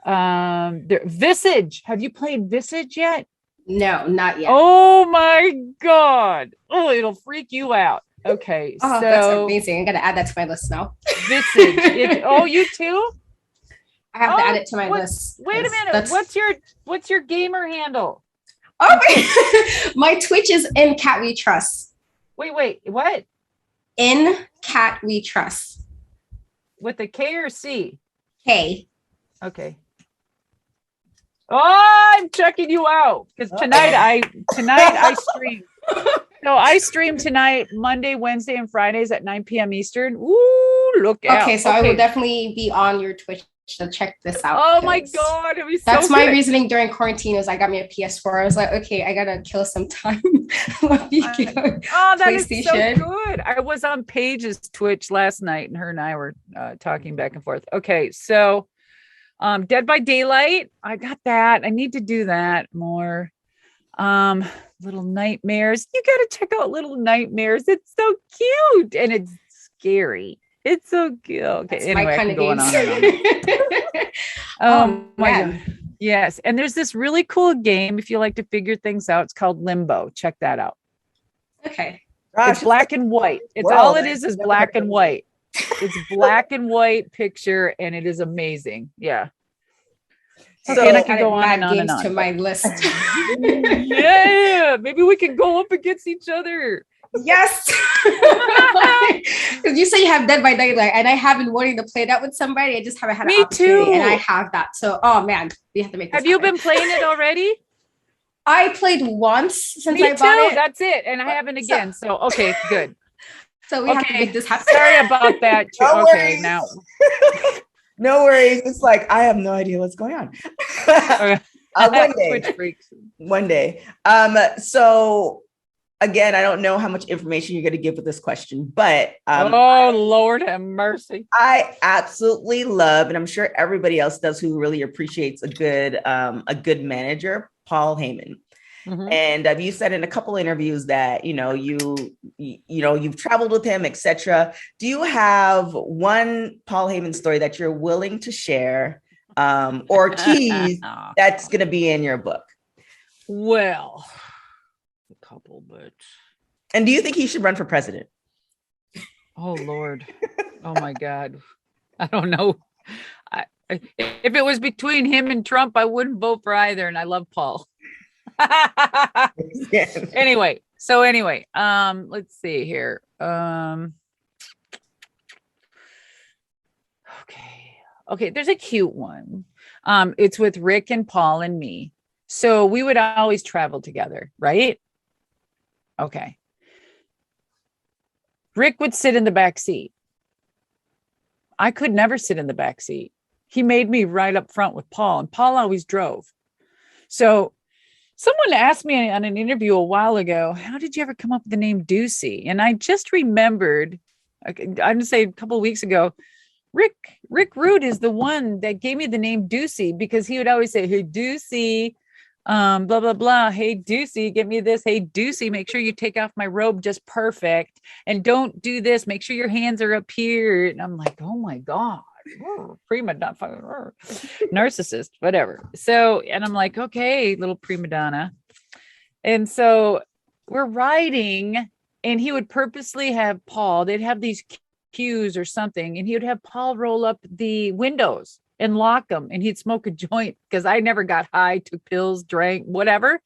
Speaker 5: Visage. Have you played Visage yet?
Speaker 4: No, not yet.
Speaker 5: Oh my God. Oh, it'll freak you out. Okay,
Speaker 4: Oh,
Speaker 5: so
Speaker 4: that's amazing. I'm gonna add that to my list now.
Speaker 5: Visage. Oh, you too?
Speaker 4: I have to add it to my list.
Speaker 5: Wait a minute. What's your gamer handle?
Speaker 4: Oh, my Twitch is in Cat We Trust.
Speaker 5: Wait, what?
Speaker 4: In Cat We Trust.
Speaker 5: With a K or C?
Speaker 4: K.
Speaker 5: Okay. Oh, I'm checking you out because tonight I stream. So I stream tonight, Monday, Wednesday, and Fridays at 9 p.m. Eastern. Ooh, look out.
Speaker 4: Okay, so I will definitely be on your Twitch to check this out.
Speaker 5: Oh my God, it was
Speaker 4: that's
Speaker 5: so
Speaker 4: my
Speaker 5: good.
Speaker 4: reasoning during quarantine is I got me a PS4. I was like, okay, I gotta kill some time.
Speaker 5: That is so good. I was on Paige's Twitch last night, and her and I were talking back and forth. Okay, so Dead by Daylight, I got that. I need to do that more. Little Nightmares. You got to check out Little Nightmares. It's so cute and it's scary. It's so cute. Okay,
Speaker 4: that's
Speaker 5: anyway,
Speaker 4: my kind of
Speaker 5: going
Speaker 4: games.
Speaker 5: Oh my God. Yes, and there's this really cool game if you like to figure things out. It's called Limbo. Check that out.
Speaker 4: Okay.
Speaker 3: Gosh,
Speaker 5: it's black and white. It's all it is black and white. It's black and white picture, and it is amazing. Yeah.
Speaker 3: So
Speaker 4: okay,
Speaker 5: and I can go on
Speaker 4: add
Speaker 5: and
Speaker 4: games
Speaker 5: on.
Speaker 4: to my list.
Speaker 5: Yeah, maybe we can go up against each other.
Speaker 4: Yes. Because you say you have Dead by Daylight, and I have been wanting to play that with somebody. I just haven't had an opportunity, and I have that. So, oh man, we have to make this
Speaker 5: Have you been playing it already?
Speaker 4: I played once since
Speaker 5: Me
Speaker 4: I bought
Speaker 5: too.
Speaker 4: it.
Speaker 5: That's it, and I haven't again. So okay, good.
Speaker 4: So we have to make this happen.
Speaker 5: Sorry about that.
Speaker 3: No
Speaker 5: okay,
Speaker 3: worries.
Speaker 5: now.
Speaker 3: No worries. It's like I have no idea what's going on. One day.
Speaker 5: Twitch freaks.
Speaker 3: One day. So again, I don't know how much information you're going to give with this question, but
Speaker 5: oh Lord have mercy.
Speaker 3: I absolutely love, and I'm sure everybody else does who really appreciates a good manager, Paul Heyman. Mm-hmm. And you said in a couple of interviews that you've traveled with him, etc. Do you have one Paul Heyman story that you're willing to share, or keys that's going to be in your book?
Speaker 5: Well, a couple, but.
Speaker 3: And do you think he should run for president?
Speaker 5: Oh Lord! Oh my God! I don't know. If it was between him and Trump, I wouldn't vote for either. And I love Paul. Anyway, let's see here. Okay, there's a cute one. It's with Rick and Paul and me. So we would always travel together, right? Okay. Rick would sit in the back seat. I could never sit in the back seat. He made me right up front with Paul, and Paul always drove. So someone asked me on an interview a while ago, how did you ever come up with the name Ducey? And I just remembered, I'm going to say a couple of weeks ago, Rick Root is the one that gave me the name Ducey, because he would always say, hey, Ducey, blah, blah, blah. Hey, Ducey, get me this. Hey, Ducey, make sure you take off my robe just perfect. And don't do this. Make sure your hands are up here. And I'm like, oh my God. Prima donna, narcissist, whatever. So, and I'm like, okay, little prima donna. And so we're riding, and he would purposely have Paul, they'd have these cues or something, and he would have Paul roll up the windows and lock them, and he'd smoke a joint, because I never got high, took pills, drank, whatever.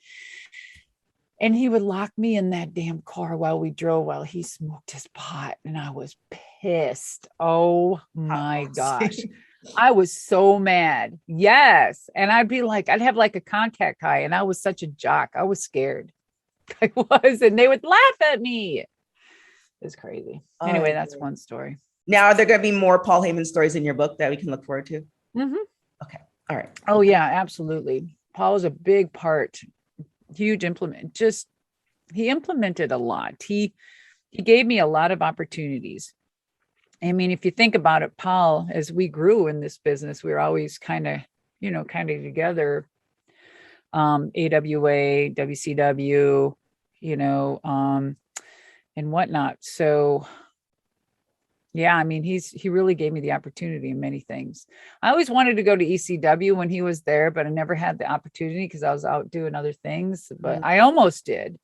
Speaker 5: And he would lock me in that damn car while we drove, while he smoked his pot. And I was pissed. Oh my gosh. I was so mad. Yes. And I'd have like a contact high, and I was such a jock. I was scared. I was, and they would laugh at me. It's crazy. Anyway, that's one story.
Speaker 3: Now, are there going to be more Paul Heyman stories in your book that we can look forward to?
Speaker 5: Mm-hmm.
Speaker 3: Okay. All right.
Speaker 5: Oh yeah, absolutely. Paul was a big part, huge implement. He implemented a lot. He gave me a lot of opportunities. I mean, if you think about it, Paul, as we grew in this business, we were always kind of together. AWA, WCW, and whatnot. So yeah, I mean, he really gave me the opportunity in many things. I always wanted to go to ECW when he was there, but I never had the opportunity because I was out doing other things, but I almost did.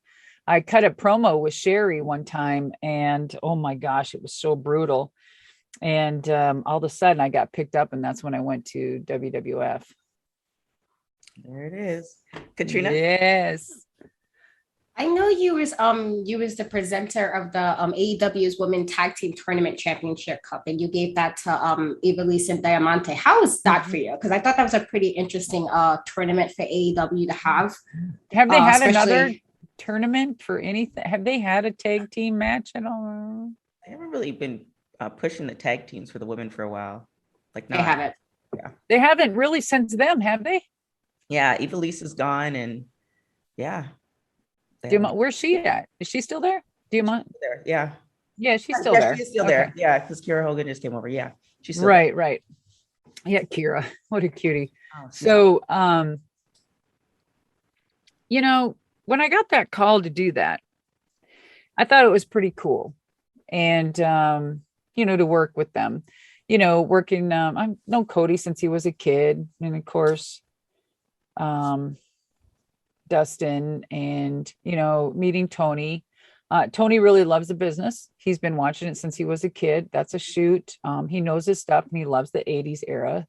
Speaker 5: I cut a promo with Sherry one time, and oh my gosh, it was so brutal. And all of a sudden I got picked up, and that's when I went to WWF.
Speaker 3: There it is. Katrina?
Speaker 5: Yes.
Speaker 4: I know you was the presenter of the AEW's Women Tag Team Tournament Championship Cup, and you gave that to Ivelisse and Diamante. How was that for you? Because I thought that was a pretty interesting tournament for AEW to have.
Speaker 5: Have they had another tournament for anything? Have they had a tag team match at all?
Speaker 3: They haven't really been pushing the tag teams for the women for a while. Like,
Speaker 4: they haven't.
Speaker 5: Yeah, they haven't really since them, have they?
Speaker 3: Yeah, Ivelisse is gone, and yeah.
Speaker 5: Where's she at? Is she still there? Diamante?
Speaker 3: There, yeah.
Speaker 5: Yeah, she's still there.
Speaker 3: She's still there. Yeah, because Kira Hogan just came over. Yeah, she's still
Speaker 5: right,
Speaker 3: there.
Speaker 5: Right. Yeah, Kira, what a cutie.
Speaker 3: Oh,
Speaker 5: so, when I got that call to do that, I thought it was pretty cool, and to work with them, working. I've known Cody since he was a kid, and of course, Dustin, and meeting Tony. Tony really loves the business. He's been watching it since he was a kid. That's a shoot. He knows his stuff, and he loves the 80s era.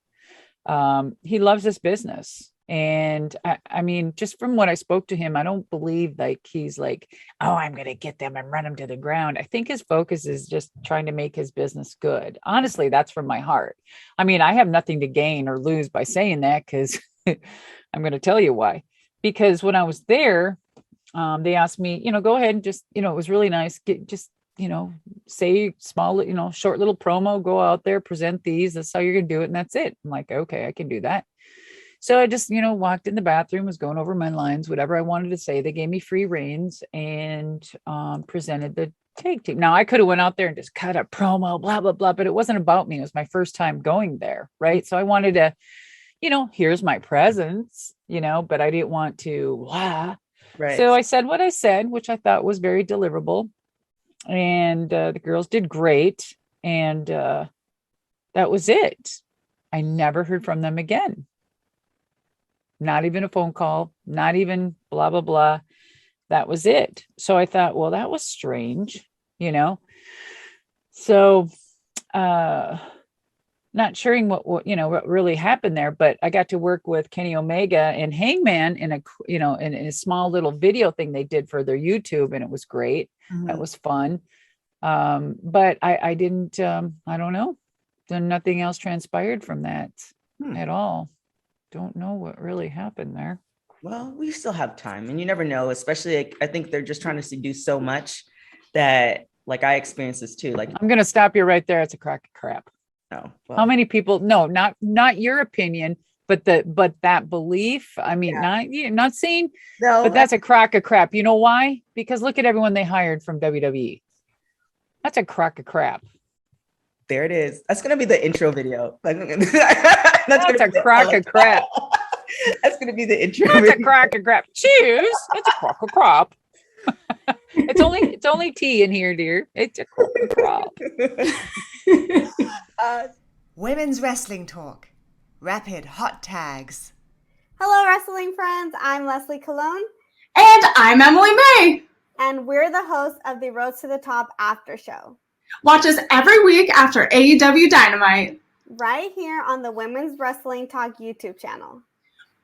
Speaker 5: He loves this business. And I mean, just from what I spoke to him, I don't believe like he's like, oh, I'm going to get them and run them to the ground. I think his focus is just trying to make his business good. Honestly, that's from my heart. I mean, I have nothing to gain or lose by saying that, because I'm going to tell you why. Because when I was there, they asked me, go ahead and just, it was really nice. Say small, short little promo, go out there, present these. That's how you're going to do it. And that's it. I'm like, okay, I can do that. So I just, walked in the bathroom, was going over my lines, whatever I wanted to say. They gave me free reins and presented the tag team. Now I could have went out there and just cut a promo, blah, blah, blah, but it wasn't about me. It was my first time going there. Right. So I wanted to, here's my presence, but I didn't want to, blah.
Speaker 3: Right.
Speaker 5: So I said what I said, which I thought was very deliverable. And the girls did great. And that was it. I never heard from them again. Not even a phone call, not even blah, blah, blah. That was it. So I thought, well, that was strange, So not sure what really happened there, but I got to work with Kenny Omega and Hangman in a small little video thing they did for their YouTube, and it was great. Mm-hmm. That was fun. But I didn't, I don't know. Then nothing else transpired from that at all. Don't know what really happened there.
Speaker 3: Well, we still have time, and you never know, especially I think they're just trying to do so much that, like, I experience this too. Like,
Speaker 5: I'm going to stop you right there. It's a crock of crap.
Speaker 3: Oh, well.
Speaker 5: How many people? No, not your opinion, but that belief. I mean, not saying, no, but that's a crock of crap. You know why? Because look at everyone they hired from WWE. That's a crock of crap.
Speaker 3: There it is. That's going to be the intro video.
Speaker 5: That's a crock of crap.
Speaker 3: That's going to be the intro.
Speaker 5: That's a crock of crap. Cheers. It's a crock of crap. It's only tea in here, dear. It's a crock of crap.
Speaker 2: Women's Wrestling Talk. Rapid hot tags.
Speaker 1: Hello, wrestling friends. I'm Leslie Colon.
Speaker 6: And I'm Emily May.
Speaker 1: And we're the hosts of the Road to the Top After Show.
Speaker 6: Watch us every week after AEW Dynamite.
Speaker 1: Right here on the Women's Wrestling Talk YouTube channel.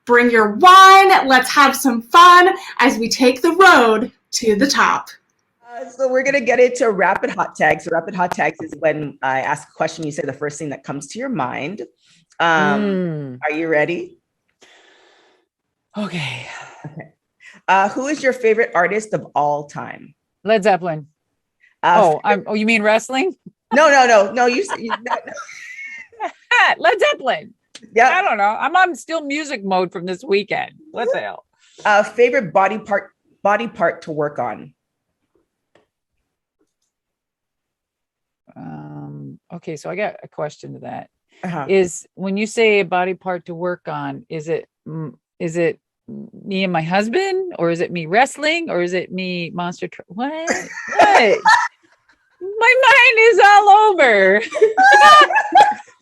Speaker 6: Bring your wine. Let's have some fun as we take the road to the top.
Speaker 3: So we're gonna get into rapid hot tags. So rapid hot tags is when I ask a question, you say the first thing that comes to your mind. Are you ready?
Speaker 5: Okay.
Speaker 3: Who is your favorite artist of all time?
Speaker 5: Led Zeppelin. You mean wrestling?
Speaker 3: No.
Speaker 5: Led Zeppelin.
Speaker 3: Yeah.
Speaker 5: I don't know. I'm on still music mode from this weekend. What the hell?
Speaker 3: Favorite body part to work on?
Speaker 5: Okay, so I got a question to that.
Speaker 3: Uh-huh.
Speaker 5: Is when you say a body part to work on, is it me and my husband, or is it me wrestling, or is it me monster what? My mind is all over.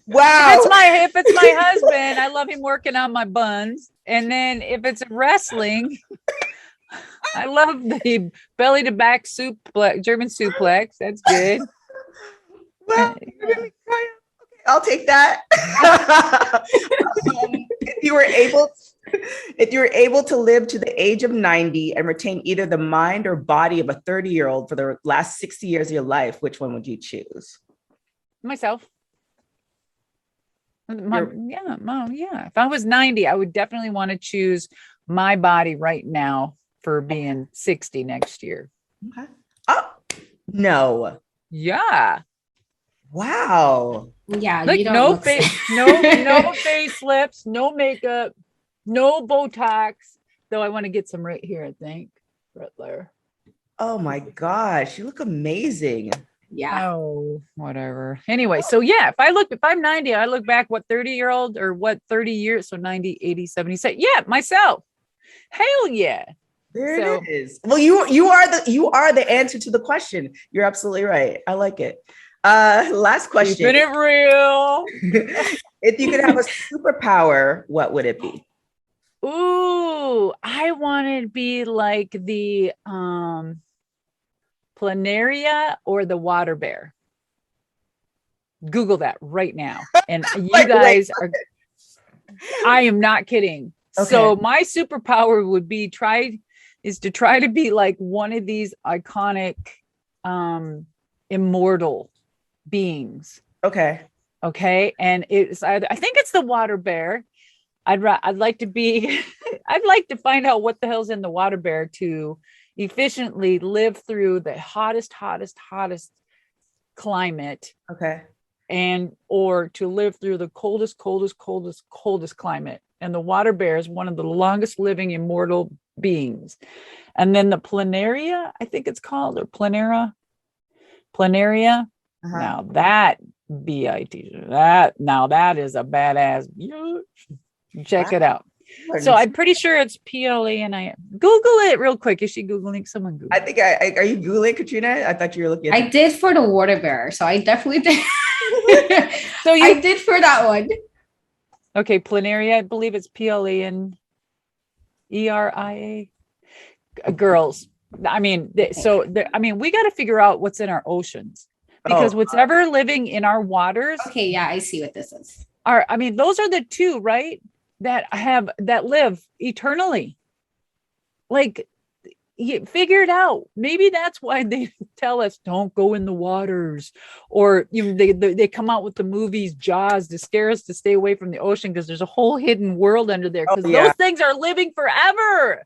Speaker 3: Wow.
Speaker 5: If it's my husband, I love him working on my buns. And then if it's wrestling, I love the belly to back German suplex. That's good.
Speaker 3: Well, I'll take that. If you were able to live to the age of 90 and retain either the mind or body of a 30-year-old for the last 60 years of your life, which one would you choose?
Speaker 5: Myself. Yeah. If I was 90, I would definitely want to choose my body right now for being 60 next year.
Speaker 3: Okay. Oh, no.
Speaker 5: Yeah.
Speaker 3: Wow.
Speaker 4: Yeah.
Speaker 5: Like
Speaker 4: you don't
Speaker 5: no
Speaker 4: look
Speaker 5: face, no facelifts, no makeup, no Botox. Though I want to get some right here, I think. Right there.
Speaker 3: Oh my gosh, you look amazing.
Speaker 4: Yeah.
Speaker 5: Oh, whatever. Anyway, so yeah, if I'm 90, I look back, what 30-year-old or what 30 years, so 90, 80, 70, yeah, myself. Hell yeah.
Speaker 3: There it is. Well, you are the answer to the question. You're absolutely right. I like it. Last question.
Speaker 5: Keeping it real.
Speaker 3: If you could have a superpower, what would it be?
Speaker 5: Ooh, I want to be like the planaria or the water bear. Google that right now. And you guys are, I am not kidding. Okay. So my superpower would be to try to be like one of these iconic immortal beings.
Speaker 3: Okay.
Speaker 5: And I think it's the water bear. I'd like to be, I'd like to find out what the hell's in the water bear to efficiently live through the hottest climate.
Speaker 3: Okay.
Speaker 5: Or to live through the coldest climate. And the water bear is one of the longest living immortal beings. And then the planaria, I think it's called, or planaria. Now that that is a badass. Check it out. So I'm pretty sure it's PLANI. Google it real quick. Is she Googling? Someone Google.
Speaker 3: I think are you Googling, Katrina? I thought you were looking at
Speaker 4: I did for the water bear, so I definitely did. I did for that one.
Speaker 5: Okay, planaria, I believe it's PLANERIA. Girls. I mean, we got to figure out what's in our oceans, because whatever living in our waters.
Speaker 4: Okay, yeah, I see what this is.
Speaker 5: Those are the two, right? That live eternally. Like, you figure it out. Maybe that's why they tell us don't go in the waters, or they come out with the movies Jaws to scare us to stay away from the ocean, because there's a whole hidden world under there, because those things are living forever.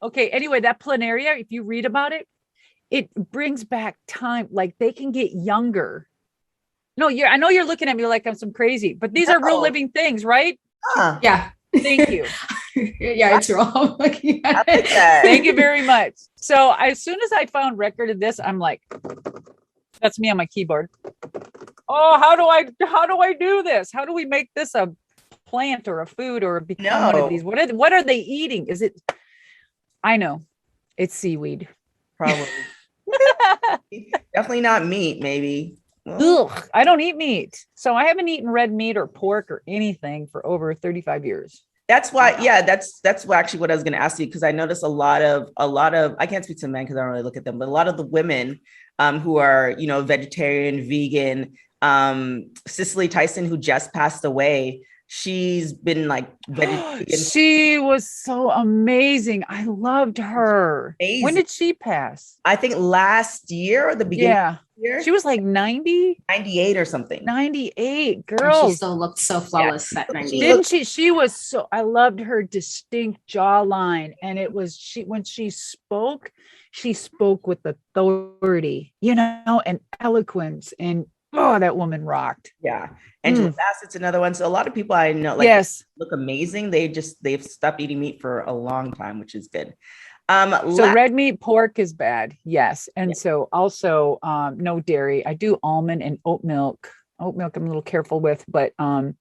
Speaker 5: Okay, anyway, that planaria, if you read about it, it brings back time. Like, they can get younger. No, I know you're looking at me like I'm some crazy, but these are real living things, right?
Speaker 4: Yeah.
Speaker 5: Thank you.
Speaker 4: Yeah, it's wrong.
Speaker 5: Thank you very much. So as soon as I found record of this, I'm like, that's me on my keyboard. Oh, how do I do this? How do we make this a plant or a food or become one of these? What are they eating? Is it? I know, it's seaweed.
Speaker 3: Probably. Definitely not meat. Maybe.
Speaker 5: Ugh, I don't eat meat. So I haven't eaten red meat or pork or anything for over 35 years.
Speaker 3: That's why, that's actually what I was going to ask you, because I noticed a lot of, I can't speak to men because I don't really look at them, but a lot of the women who are, vegetarian, vegan, Cicely Tyson, who just passed away, she's been like
Speaker 5: she was so amazing. I loved her.
Speaker 3: Amazing.
Speaker 5: When did she pass?
Speaker 3: I think last year or the beginning of the year.
Speaker 5: She was like 90,
Speaker 3: 98 or something.
Speaker 5: 98,
Speaker 4: And
Speaker 5: girls.
Speaker 4: she still looked so flawless at 98.
Speaker 5: Didn't she? She was so, I loved her distinct jawline. And it was, when she spoke with authority, you know, and eloquence, and oh, that woman rocked.
Speaker 3: Yeah. Angela Bassett's another one. So a lot of people I know look amazing. They've stopped eating meat for a long time, which is good.
Speaker 5: So red meat, pork is bad. Yes. And so also no dairy. I do almond and oat milk. Oat milk I'm a little careful with, but and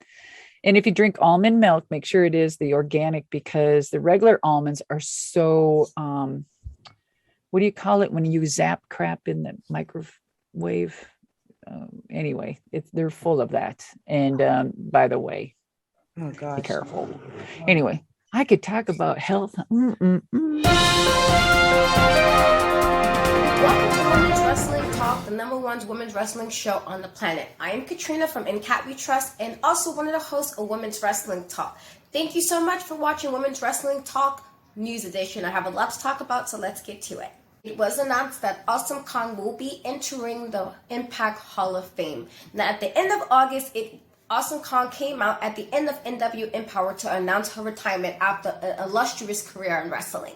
Speaker 5: if you drink almond milk, make sure it is the organic, because the regular almonds are so what do you call it when you zap crap in the microwave? Anyway, they're full of that. And by the way,
Speaker 3: oh gosh,
Speaker 5: be careful. Anyway, I could talk about health.
Speaker 7: Welcome to Women's Wrestling Talk, the #1 women's wrestling show on the planet. I am Katrina from In Cat We Trust, and also one of the hosts of Women's Wrestling Talk. Thank you so much for watching Women's Wrestling Talk News Edition. I have a lot to talk about, so let's get to it. It was announced that Awesome Kong will be entering the Impact Hall of Fame. Now, at the end of August, Awesome Kong came out at the end of NW Empower to announce her retirement after an illustrious career in wrestling.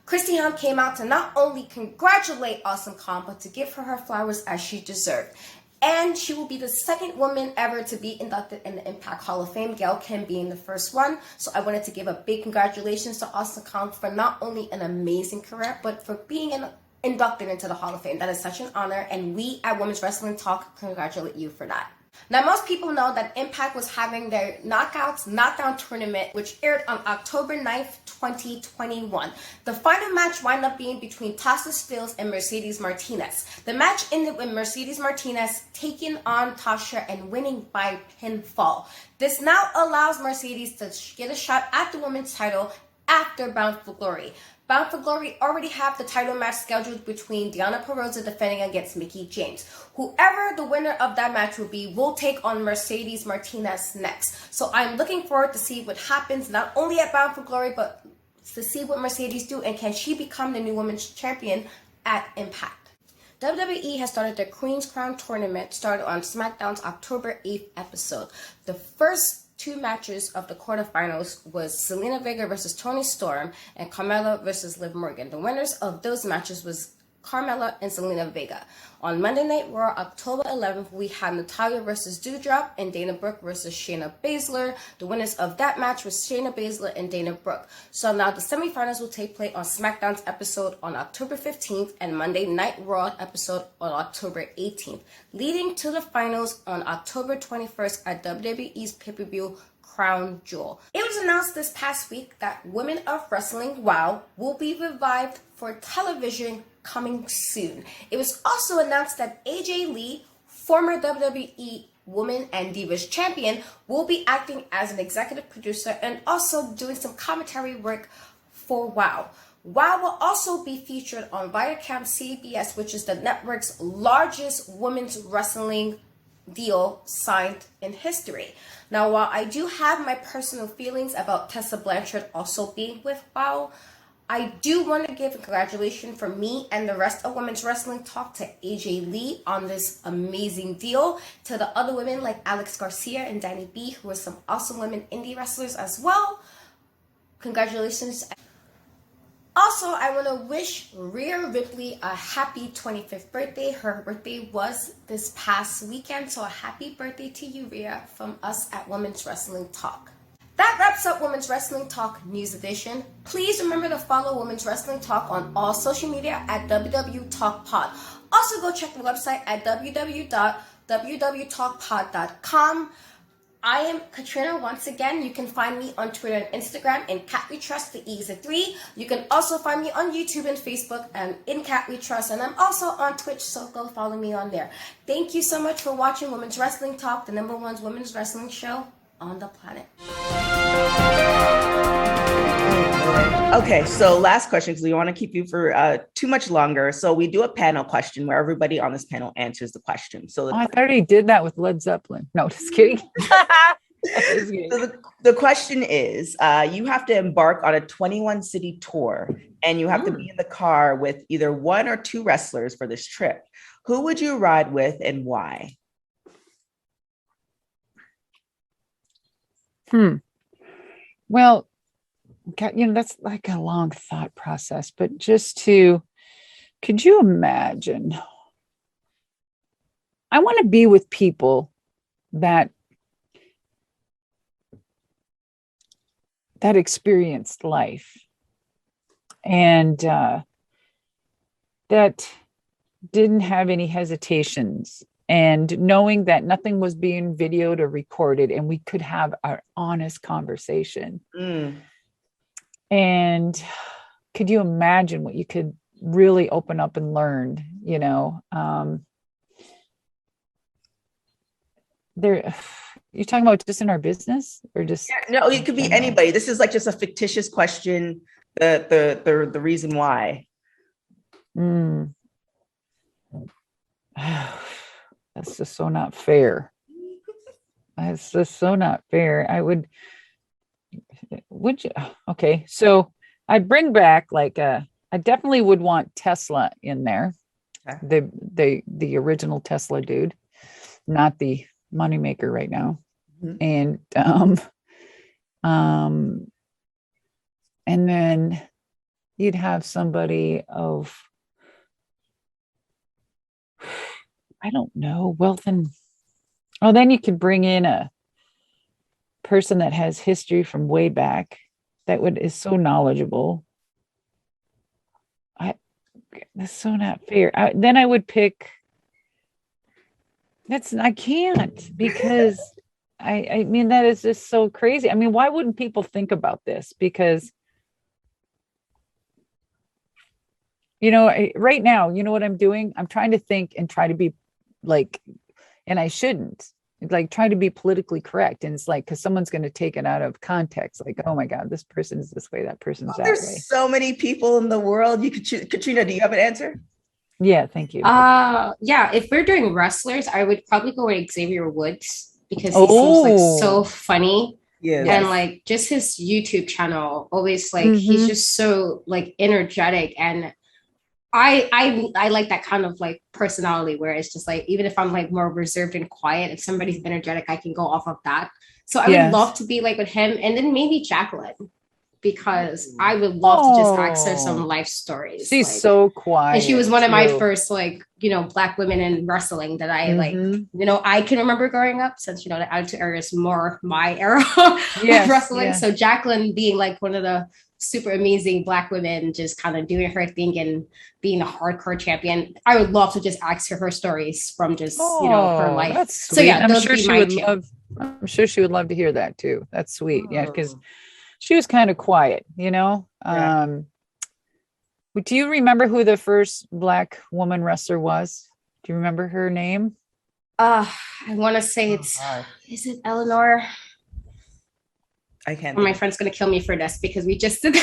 Speaker 7: Christy Hahn came out to not only congratulate Awesome Kong, but to give her flowers as she deserved. And she will be the second woman ever to be inducted in the Impact Hall of Fame, Gail Kim being the first one. So I wanted to give a big congratulations to Awesome Kong for not only an amazing career, but for being inducted into the Hall of Fame. That is such an honor, and we at Women's Wrestling Talk congratulate you for that. Now, most people know that Impact was having their Knockdown tournament, which aired on October 9th, 2021. The final match wound up being between Tasha Steelz and Mercedes Martinez. The match ended with Mercedes Martinez taking on Tasha and winning by pinfall. This now allows Mercedes to get a shot at the women's title after Bound for Glory. Bound for Glory already have the title match scheduled between Deonna Purrazzo defending against Mickie James. Whoever the winner of that match will be will take on Mercedes Martinez next. So I'm looking forward to see what happens, not only at Bound for Glory, but to see what Mercedes do, and can she become the new women's champion at Impact. WWE has started their Queen's Crown tournament, started on SmackDown's October 8th episode. The first two matches of the quarterfinals was Selena Vega versus Toni Storm and Carmella versus Liv Morgan. The winners of those matches was Carmella and Selena Vega. On Monday Night Raw, October 11th, we had Natalya versus Doudrop and Dana Brooke versus Shayna Baszler. The winners of that match was Shayna Baszler and Dana Brooke. So now the semifinals will take place on SmackDown's episode on October 15th and Monday Night Raw episode on October 18th, leading to the finals on October 21st at WWE's pay-per-view Crown Jewel. It was announced this past week that Women of Wrestling WOW will be revived for television coming soon. It was also announced that AJ Lee, former WWE Women and Divas Champion, will be acting as an executive producer and also doing some commentary work for WOW. WOW will also be featured on Viacom CBS, which is the network's largest women's wrestling deal signed in history. Now, while I do have my personal feelings about Tessa Blanchard also being with WOW, I do want to give a congratulations from me and the rest of Women's Wrestling Talk to AJ Lee on this amazing deal, to the other women like Alex Garcia and Danny B, who are some awesome women indie wrestlers as well. Congratulations. Also, I want to wish Rhea Ripley a happy 25th birthday. Her birthday was this past weekend, so a happy birthday to you, Rhea, from us at Women's Wrestling Talk. That wraps up Women's Wrestling Talk News Edition. Please remember to follow Women's Wrestling Talk on all social media at WWTalkPod. Also, go check the website at www.wwtalkpod.com. I am Katrina once again. You can find me on Twitter and Instagram in Cat We Trust, the E is a 3. You can also find me on YouTube and Facebook and in Cat We Trust. And I'm also on Twitch, so go follow me on there. Thank you so much for watching Women's Wrestling Talk, the #1 women's wrestling show on the planet.
Speaker 3: Okay, so last question, because we want to keep you for too much longer. So we do a panel question where everybody on this panel answers the question. So
Speaker 5: I already did that with Led Zeppelin. No, just kidding.
Speaker 3: So the question is, you have to embark on a 21 city tour and you have to be in the car with either one or two wrestlers for this trip. Who would you ride with and why?
Speaker 5: Well, that's like a long thought process, but could you imagine? I want to be with people that experienced life and that didn't have any hesitations, and knowing that nothing was being videoed or recorded and we could have our honest conversation. And could you imagine what you could really open up and learn, you're talking about just in our business or just?
Speaker 3: No, it could be anybody. This is like just a fictitious question. The reason why.
Speaker 5: That's just so not fair. That's just so not fair. Would you? Okay, so I'd bring back I definitely would want Tesla in there, the original Tesla dude, not the moneymaker right now. And and then you'd have somebody of, I don't know, wealth and then you could bring in a person that has history from way back that is so knowledgeable. That's so not fair. Then I would pick. I can't, because I mean, that is just so crazy. I mean, why wouldn't people think about this? Because, right now, you know what I'm doing? I'm trying to think and try to be and I shouldn't, try to be politically correct. And it's because someone's going to take it out of context. Oh my God, this person is this way, that person's that way.
Speaker 3: There's so many people in the world. You could choose. Katrina, do you have an answer?
Speaker 5: Yeah, thank you.
Speaker 4: Yeah, if we're doing wrestlers, I would probably go with Xavier Woods, because he seems so funny. Yeah. And just his YouTube channel, always he's just so energetic, and I like that kind of personality where it's just even if I'm more reserved and quiet, if somebody's energetic, I can go off of that. So I would love to be with him, and then maybe Jacqueline, because I would love to just ask her some life stories.
Speaker 5: She's so quiet.
Speaker 4: And she was one of my first Black women in wrestling that I I can remember growing up, since the Attitude Era is more my era of wrestling. Yeah. So Jacqueline being one of the super amazing Black women, just kind of doing her thing and being a hardcore champion. I would love to just ask her stories from just her life.
Speaker 5: That's sweet. So yeah, I'm sure she would love. I'm sure she would love to hear that too. That's sweet. Yeah, because she was kind of quiet, Do you remember who the first Black woman wrestler was? Do you remember her name?
Speaker 4: I want to say is it Eleanor?
Speaker 3: I can't.
Speaker 4: My friend's going to kill me for this, because we just did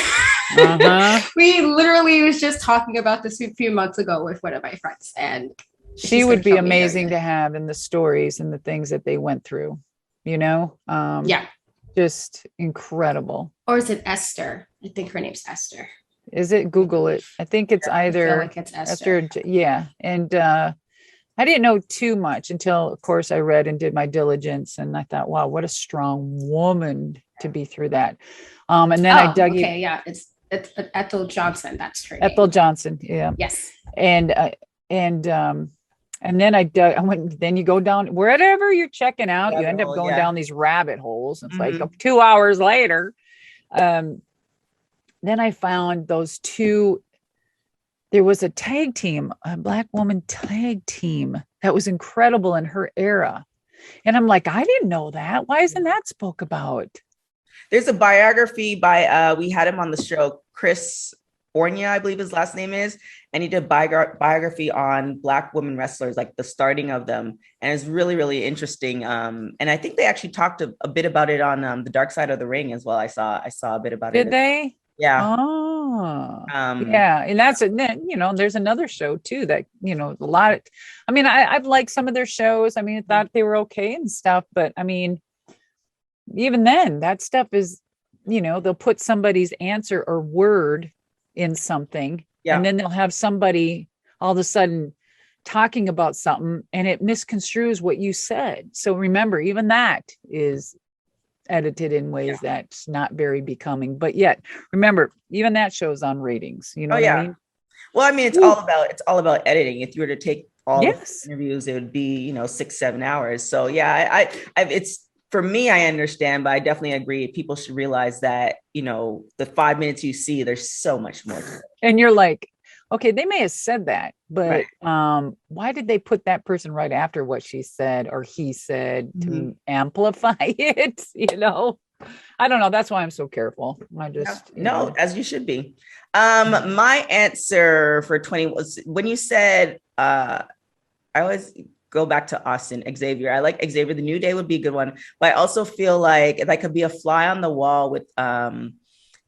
Speaker 4: we literally was just talking about this a few months ago with one of my friends, and
Speaker 5: she would be amazing to have in the stories and the things that they went through, just incredible.
Speaker 4: Or is it Esther? I think her name's Esther.
Speaker 5: Is it? Google it. I think it's either
Speaker 4: it's Esther.
Speaker 5: Yeah. And I didn't know too much until, of course, I read and did my diligence, and I thought, wow, what a strong woman to be through that. And then I dug in.
Speaker 4: Okay, yeah, it's Ethel Johnson. That's her
Speaker 5: Ethel
Speaker 4: name.
Speaker 5: Johnson. Yeah.
Speaker 4: Yes.
Speaker 5: And then I went, then you go down wherever you're checking out, you end up going down these rabbit holes. It's 2 hours later. Then I found those two. There was a tag team, a Black woman tag team that was incredible in her era. And I'm I didn't know that. Why isn't that spoke about?
Speaker 3: There's a biography by, we had him on the show, Chris Ornia, I believe his last name is. And he did biography on Black women wrestlers, the starting of them. And it's really, really interesting. And I think they actually talked a bit about it on the Dark Side of the Ring as well. I saw a bit about it.
Speaker 5: Did they?
Speaker 3: Yeah.
Speaker 5: Oh, yeah. And that's there's another show too that, a lot of, I've liked some of their shows. I thought they were okay and stuff, but even then, that stuff is, they'll put somebody's answer or word in something, and then they'll have somebody all of a sudden talking about something and it misconstrues what you said. So remember, even that is edited in ways that's not very becoming, but yet remember, even that shows on ratings. You know what I mean?
Speaker 3: Well, I mean, it's all about editing. If you were to take all of the interviews, it would be 6-7 hours. So yeah, it's, for me, I understand, but I definitely agree. People should realize that the 5 minutes you see, there's so much more to it.
Speaker 5: And you're like, okay, they may have said that, but why did they put that person right after what she said or he said to amplify it? I don't know. That's why I'm so careful. I just
Speaker 3: as you should be. My answer for 20 was when you said, I always go back to Austin, Xavier. I like Xavier. The New Day would be a good one, but I also feel like if I could be a fly on the wall with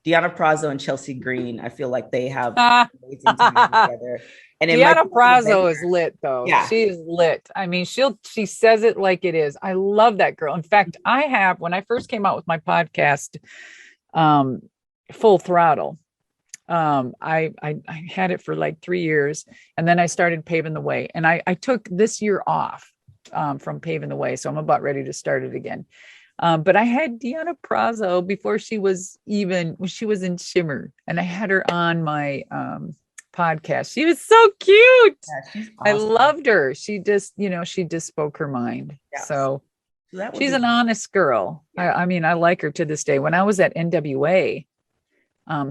Speaker 3: Deanna Prazo and Chelsea Green, I feel like they have amazing time together. And
Speaker 5: Deanna Prazo is lit though.
Speaker 3: Yeah.
Speaker 5: She is lit. I mean, she says it like it is. I love that girl. In fact, when I first came out with my podcast, Full Throttle, I had it for like 3 years, and then I started Paving the Way, and I took this year off from Paving the Way. So I'm about ready to start it again. But I had Deanna Prazo before she was in Shimmer, and I had her on my podcast. She was so cute. Yeah, she's awesome. I loved her. She just, she just spoke her mind. Yes. So she's an honest girl. Yeah. I mean, I like her to this day. When I was at NWA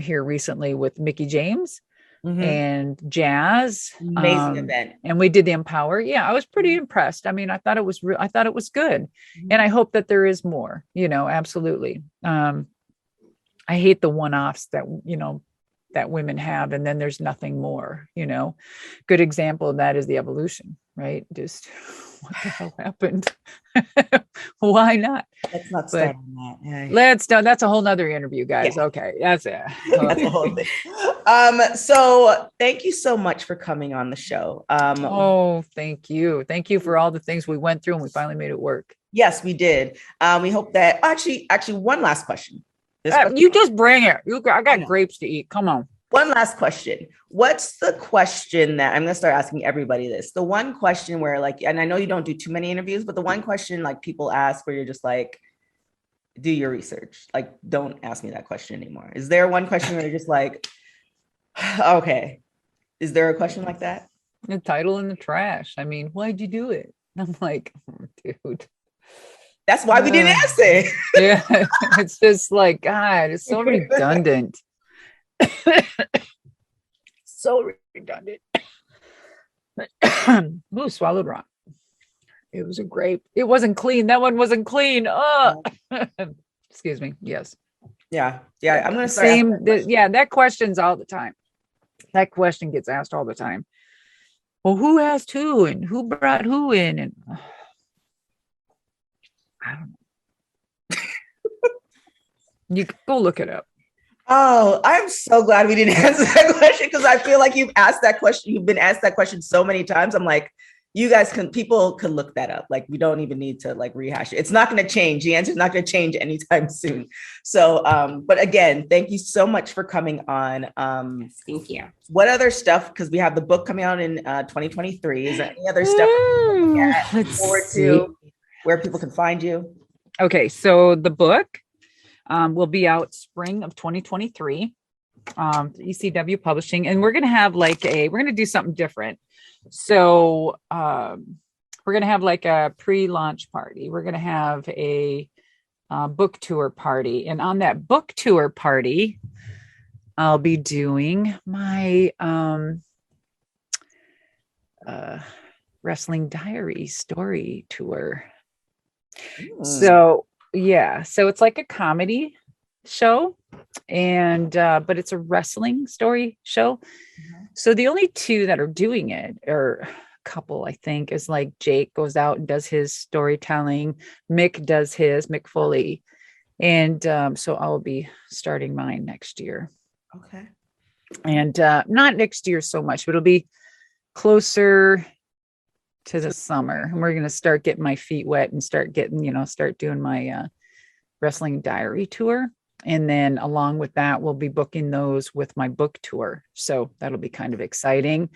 Speaker 5: here recently with Mickey James and Jazz,
Speaker 3: amazing event,
Speaker 5: and we did the Empower. Yeah, I was pretty impressed. I mean, I thought it was I thought it was good, and I hope that there is more. Absolutely. I hate the one-offs that that women have, and then there's nothing more. Good example of that is the Evolution, right? Just what the hell happened? Why not?
Speaker 3: Let's not start on that. Yeah.
Speaker 5: Let's don't. That's a whole nother interview, guys. Yeah. Okay, that's it.
Speaker 3: That's a whole thing. So thank you so much for coming on the show.
Speaker 5: Thank you for all the things we went through, and we finally made it work.
Speaker 3: Yes, we did. We hope that actually one last question.
Speaker 5: You just bring it. I got grapes to eat. Come on.
Speaker 3: One last question. What's the question that I'm going to start asking everybody this? The one question where and I know you don't do too many interviews, but the one question people ask where you're just like, do your research. Don't ask me that question anymore. Is there one question where you're just like, okay, is there a question like that?
Speaker 5: The title in the trash. I mean, why'd you do it? And I'm like, dude.
Speaker 3: That's why we didn't ask it.
Speaker 5: Yeah, it's just like, God, it's so redundant. So redundant. Ooh, swallowed wrong. It was a grape. It wasn't clean. That one wasn't clean. Oh, excuse me. Yes.
Speaker 3: Yeah. I'm gonna start.
Speaker 5: That question's all the time. That question gets asked all the time. Well, who asked who, and who brought who in, and I don't know. You can go look it up.
Speaker 3: Oh, I'm so glad we didn't answer that question, because I feel like you've asked that question. You've been asked that question so many times. I'm like, people can look that up. We don't even need to rehash it. It's not going to change. The answer is not going to change anytime soon. So, but again, thank you so much for coming on.
Speaker 4: Thank you.
Speaker 3: What other stuff? Because we have the book coming out in 2023. Is there any other stuff
Speaker 5: let's
Speaker 3: forward to where people can find you?
Speaker 5: Okay, so the book will be out spring of 2023, ECW Publishing, and we're gonna have we're gonna do something different. So we're gonna have a pre-launch party. We're gonna have a book tour party, and on that book tour party, I'll be doing my Wrestling Diary story tour. So it's like a comedy show, and but it's a wrestling story show. So the only two that are doing it, or a couple, I think, is Jake goes out and does his storytelling, Mick does his, Mick Foley, and so I'll be starting mine next year.
Speaker 3: Okay.
Speaker 5: And not next year so much, but it'll be closer to the summer, and we're going to start getting my feet wet and start getting, start doing my wrestling diary tour. And then along with that, we'll be booking those with my book tour. So that'll be kind of exciting.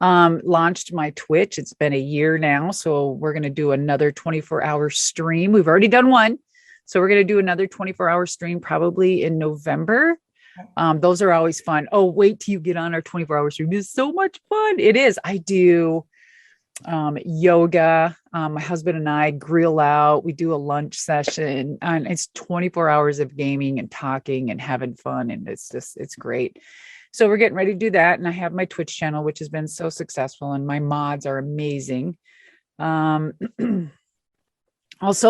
Speaker 5: Launched my Twitch. It's been a year now. So we're going to do another 24-hour stream. We've already done one. So we're going to do another 24-hour stream probably in November. Those are always fun. Oh, wait till you get on our 24-hour stream. It's so much fun. It is. I do yoga. My husband and I grill out. We do a lunch session, and it's 24 hours of gaming and talking and having fun. And it's great. So we're getting ready to do that. And I have my Twitch channel, which has been so successful, and my mods are amazing. Also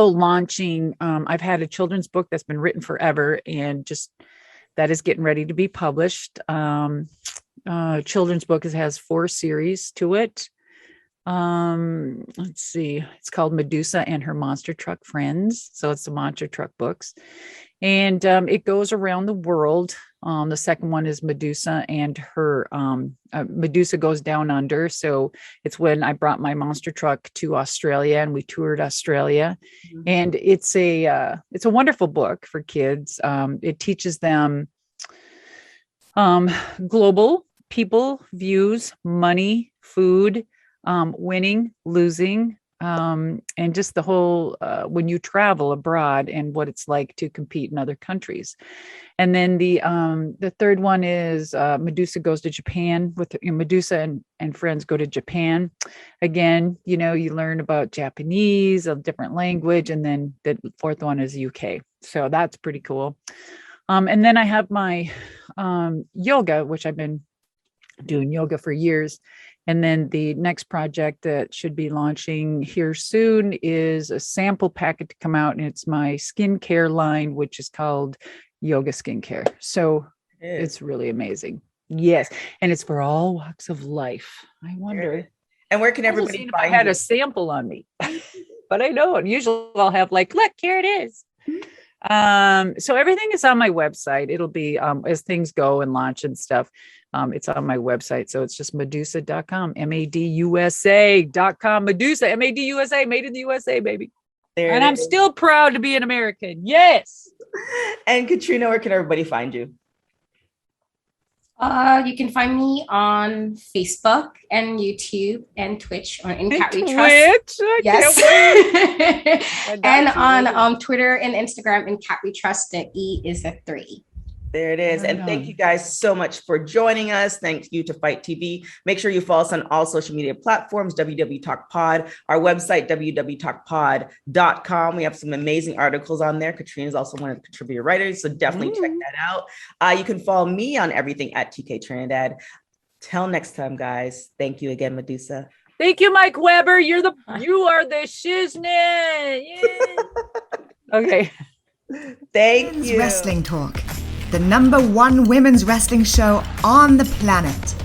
Speaker 5: launching, I've had a children's book that's been written forever, and just that is getting ready to be published. Children's book has 4 series to it. Let's see, it's called Madusa and Her Monster Truck Friends. So it's the monster truck books, and it goes around the world. The second one is Madusa and her Madusa Goes Down Under. So it's when I brought my monster truck to Australia and we toured Australia. Mm-hmm. And it's a wonderful book for kids. It teaches them global people views, money, food, winning, losing, and just the whole when you travel abroad and what it's like to compete in other countries. And then the third one is Madusa Goes to Japan. With Madusa and friends go to Japan. Again, you learn about Japanese, a different language, and then the fourth one is UK. So that's pretty cool. And then I have my yoga, which I've been doing yoga for years. And then the next project that should be launching here soon is a sample packet to come out, and it's my skincare line, which is called Yoga Skincare. So it's really amazing. Yes. And it's for all walks of life. I wonder.
Speaker 3: And where can everybody find
Speaker 5: I had a sample on me, but I don't. Usually I'll have look, here it is. So everything is on my website. It'll be as things go and launch and stuff. It's on my website. So it's just Madusa.com, MADUSA.com, Madusa, MADUSA, made in the USA, baby. And I'm still proud to be an American. Yes.
Speaker 3: And Katrina, where can everybody find you?
Speaker 4: You can find me on Facebook and YouTube and Twitch on InCat We Trust. Yes. And on Twitter and Instagram, InCat We Trust. The E is a 3.
Speaker 3: There it is. And thank you guys so much for joining us. Thank you to Fight TV. Make sure you follow us on all social media platforms, WW Talk Pod, our website, www.talkpod.com. We have some amazing articles on there. Katrina is also one of the contributor writers, so definitely check that out. You can follow me on everything at TK Trinidad. Till next time, guys. Thank you again, Madusa.
Speaker 5: Thank you, Mike Weber. You are the shiznit. Yeah. Okay.
Speaker 3: Thank you.
Speaker 2: Wrestling Talk, the #1 women's wrestling show on the planet.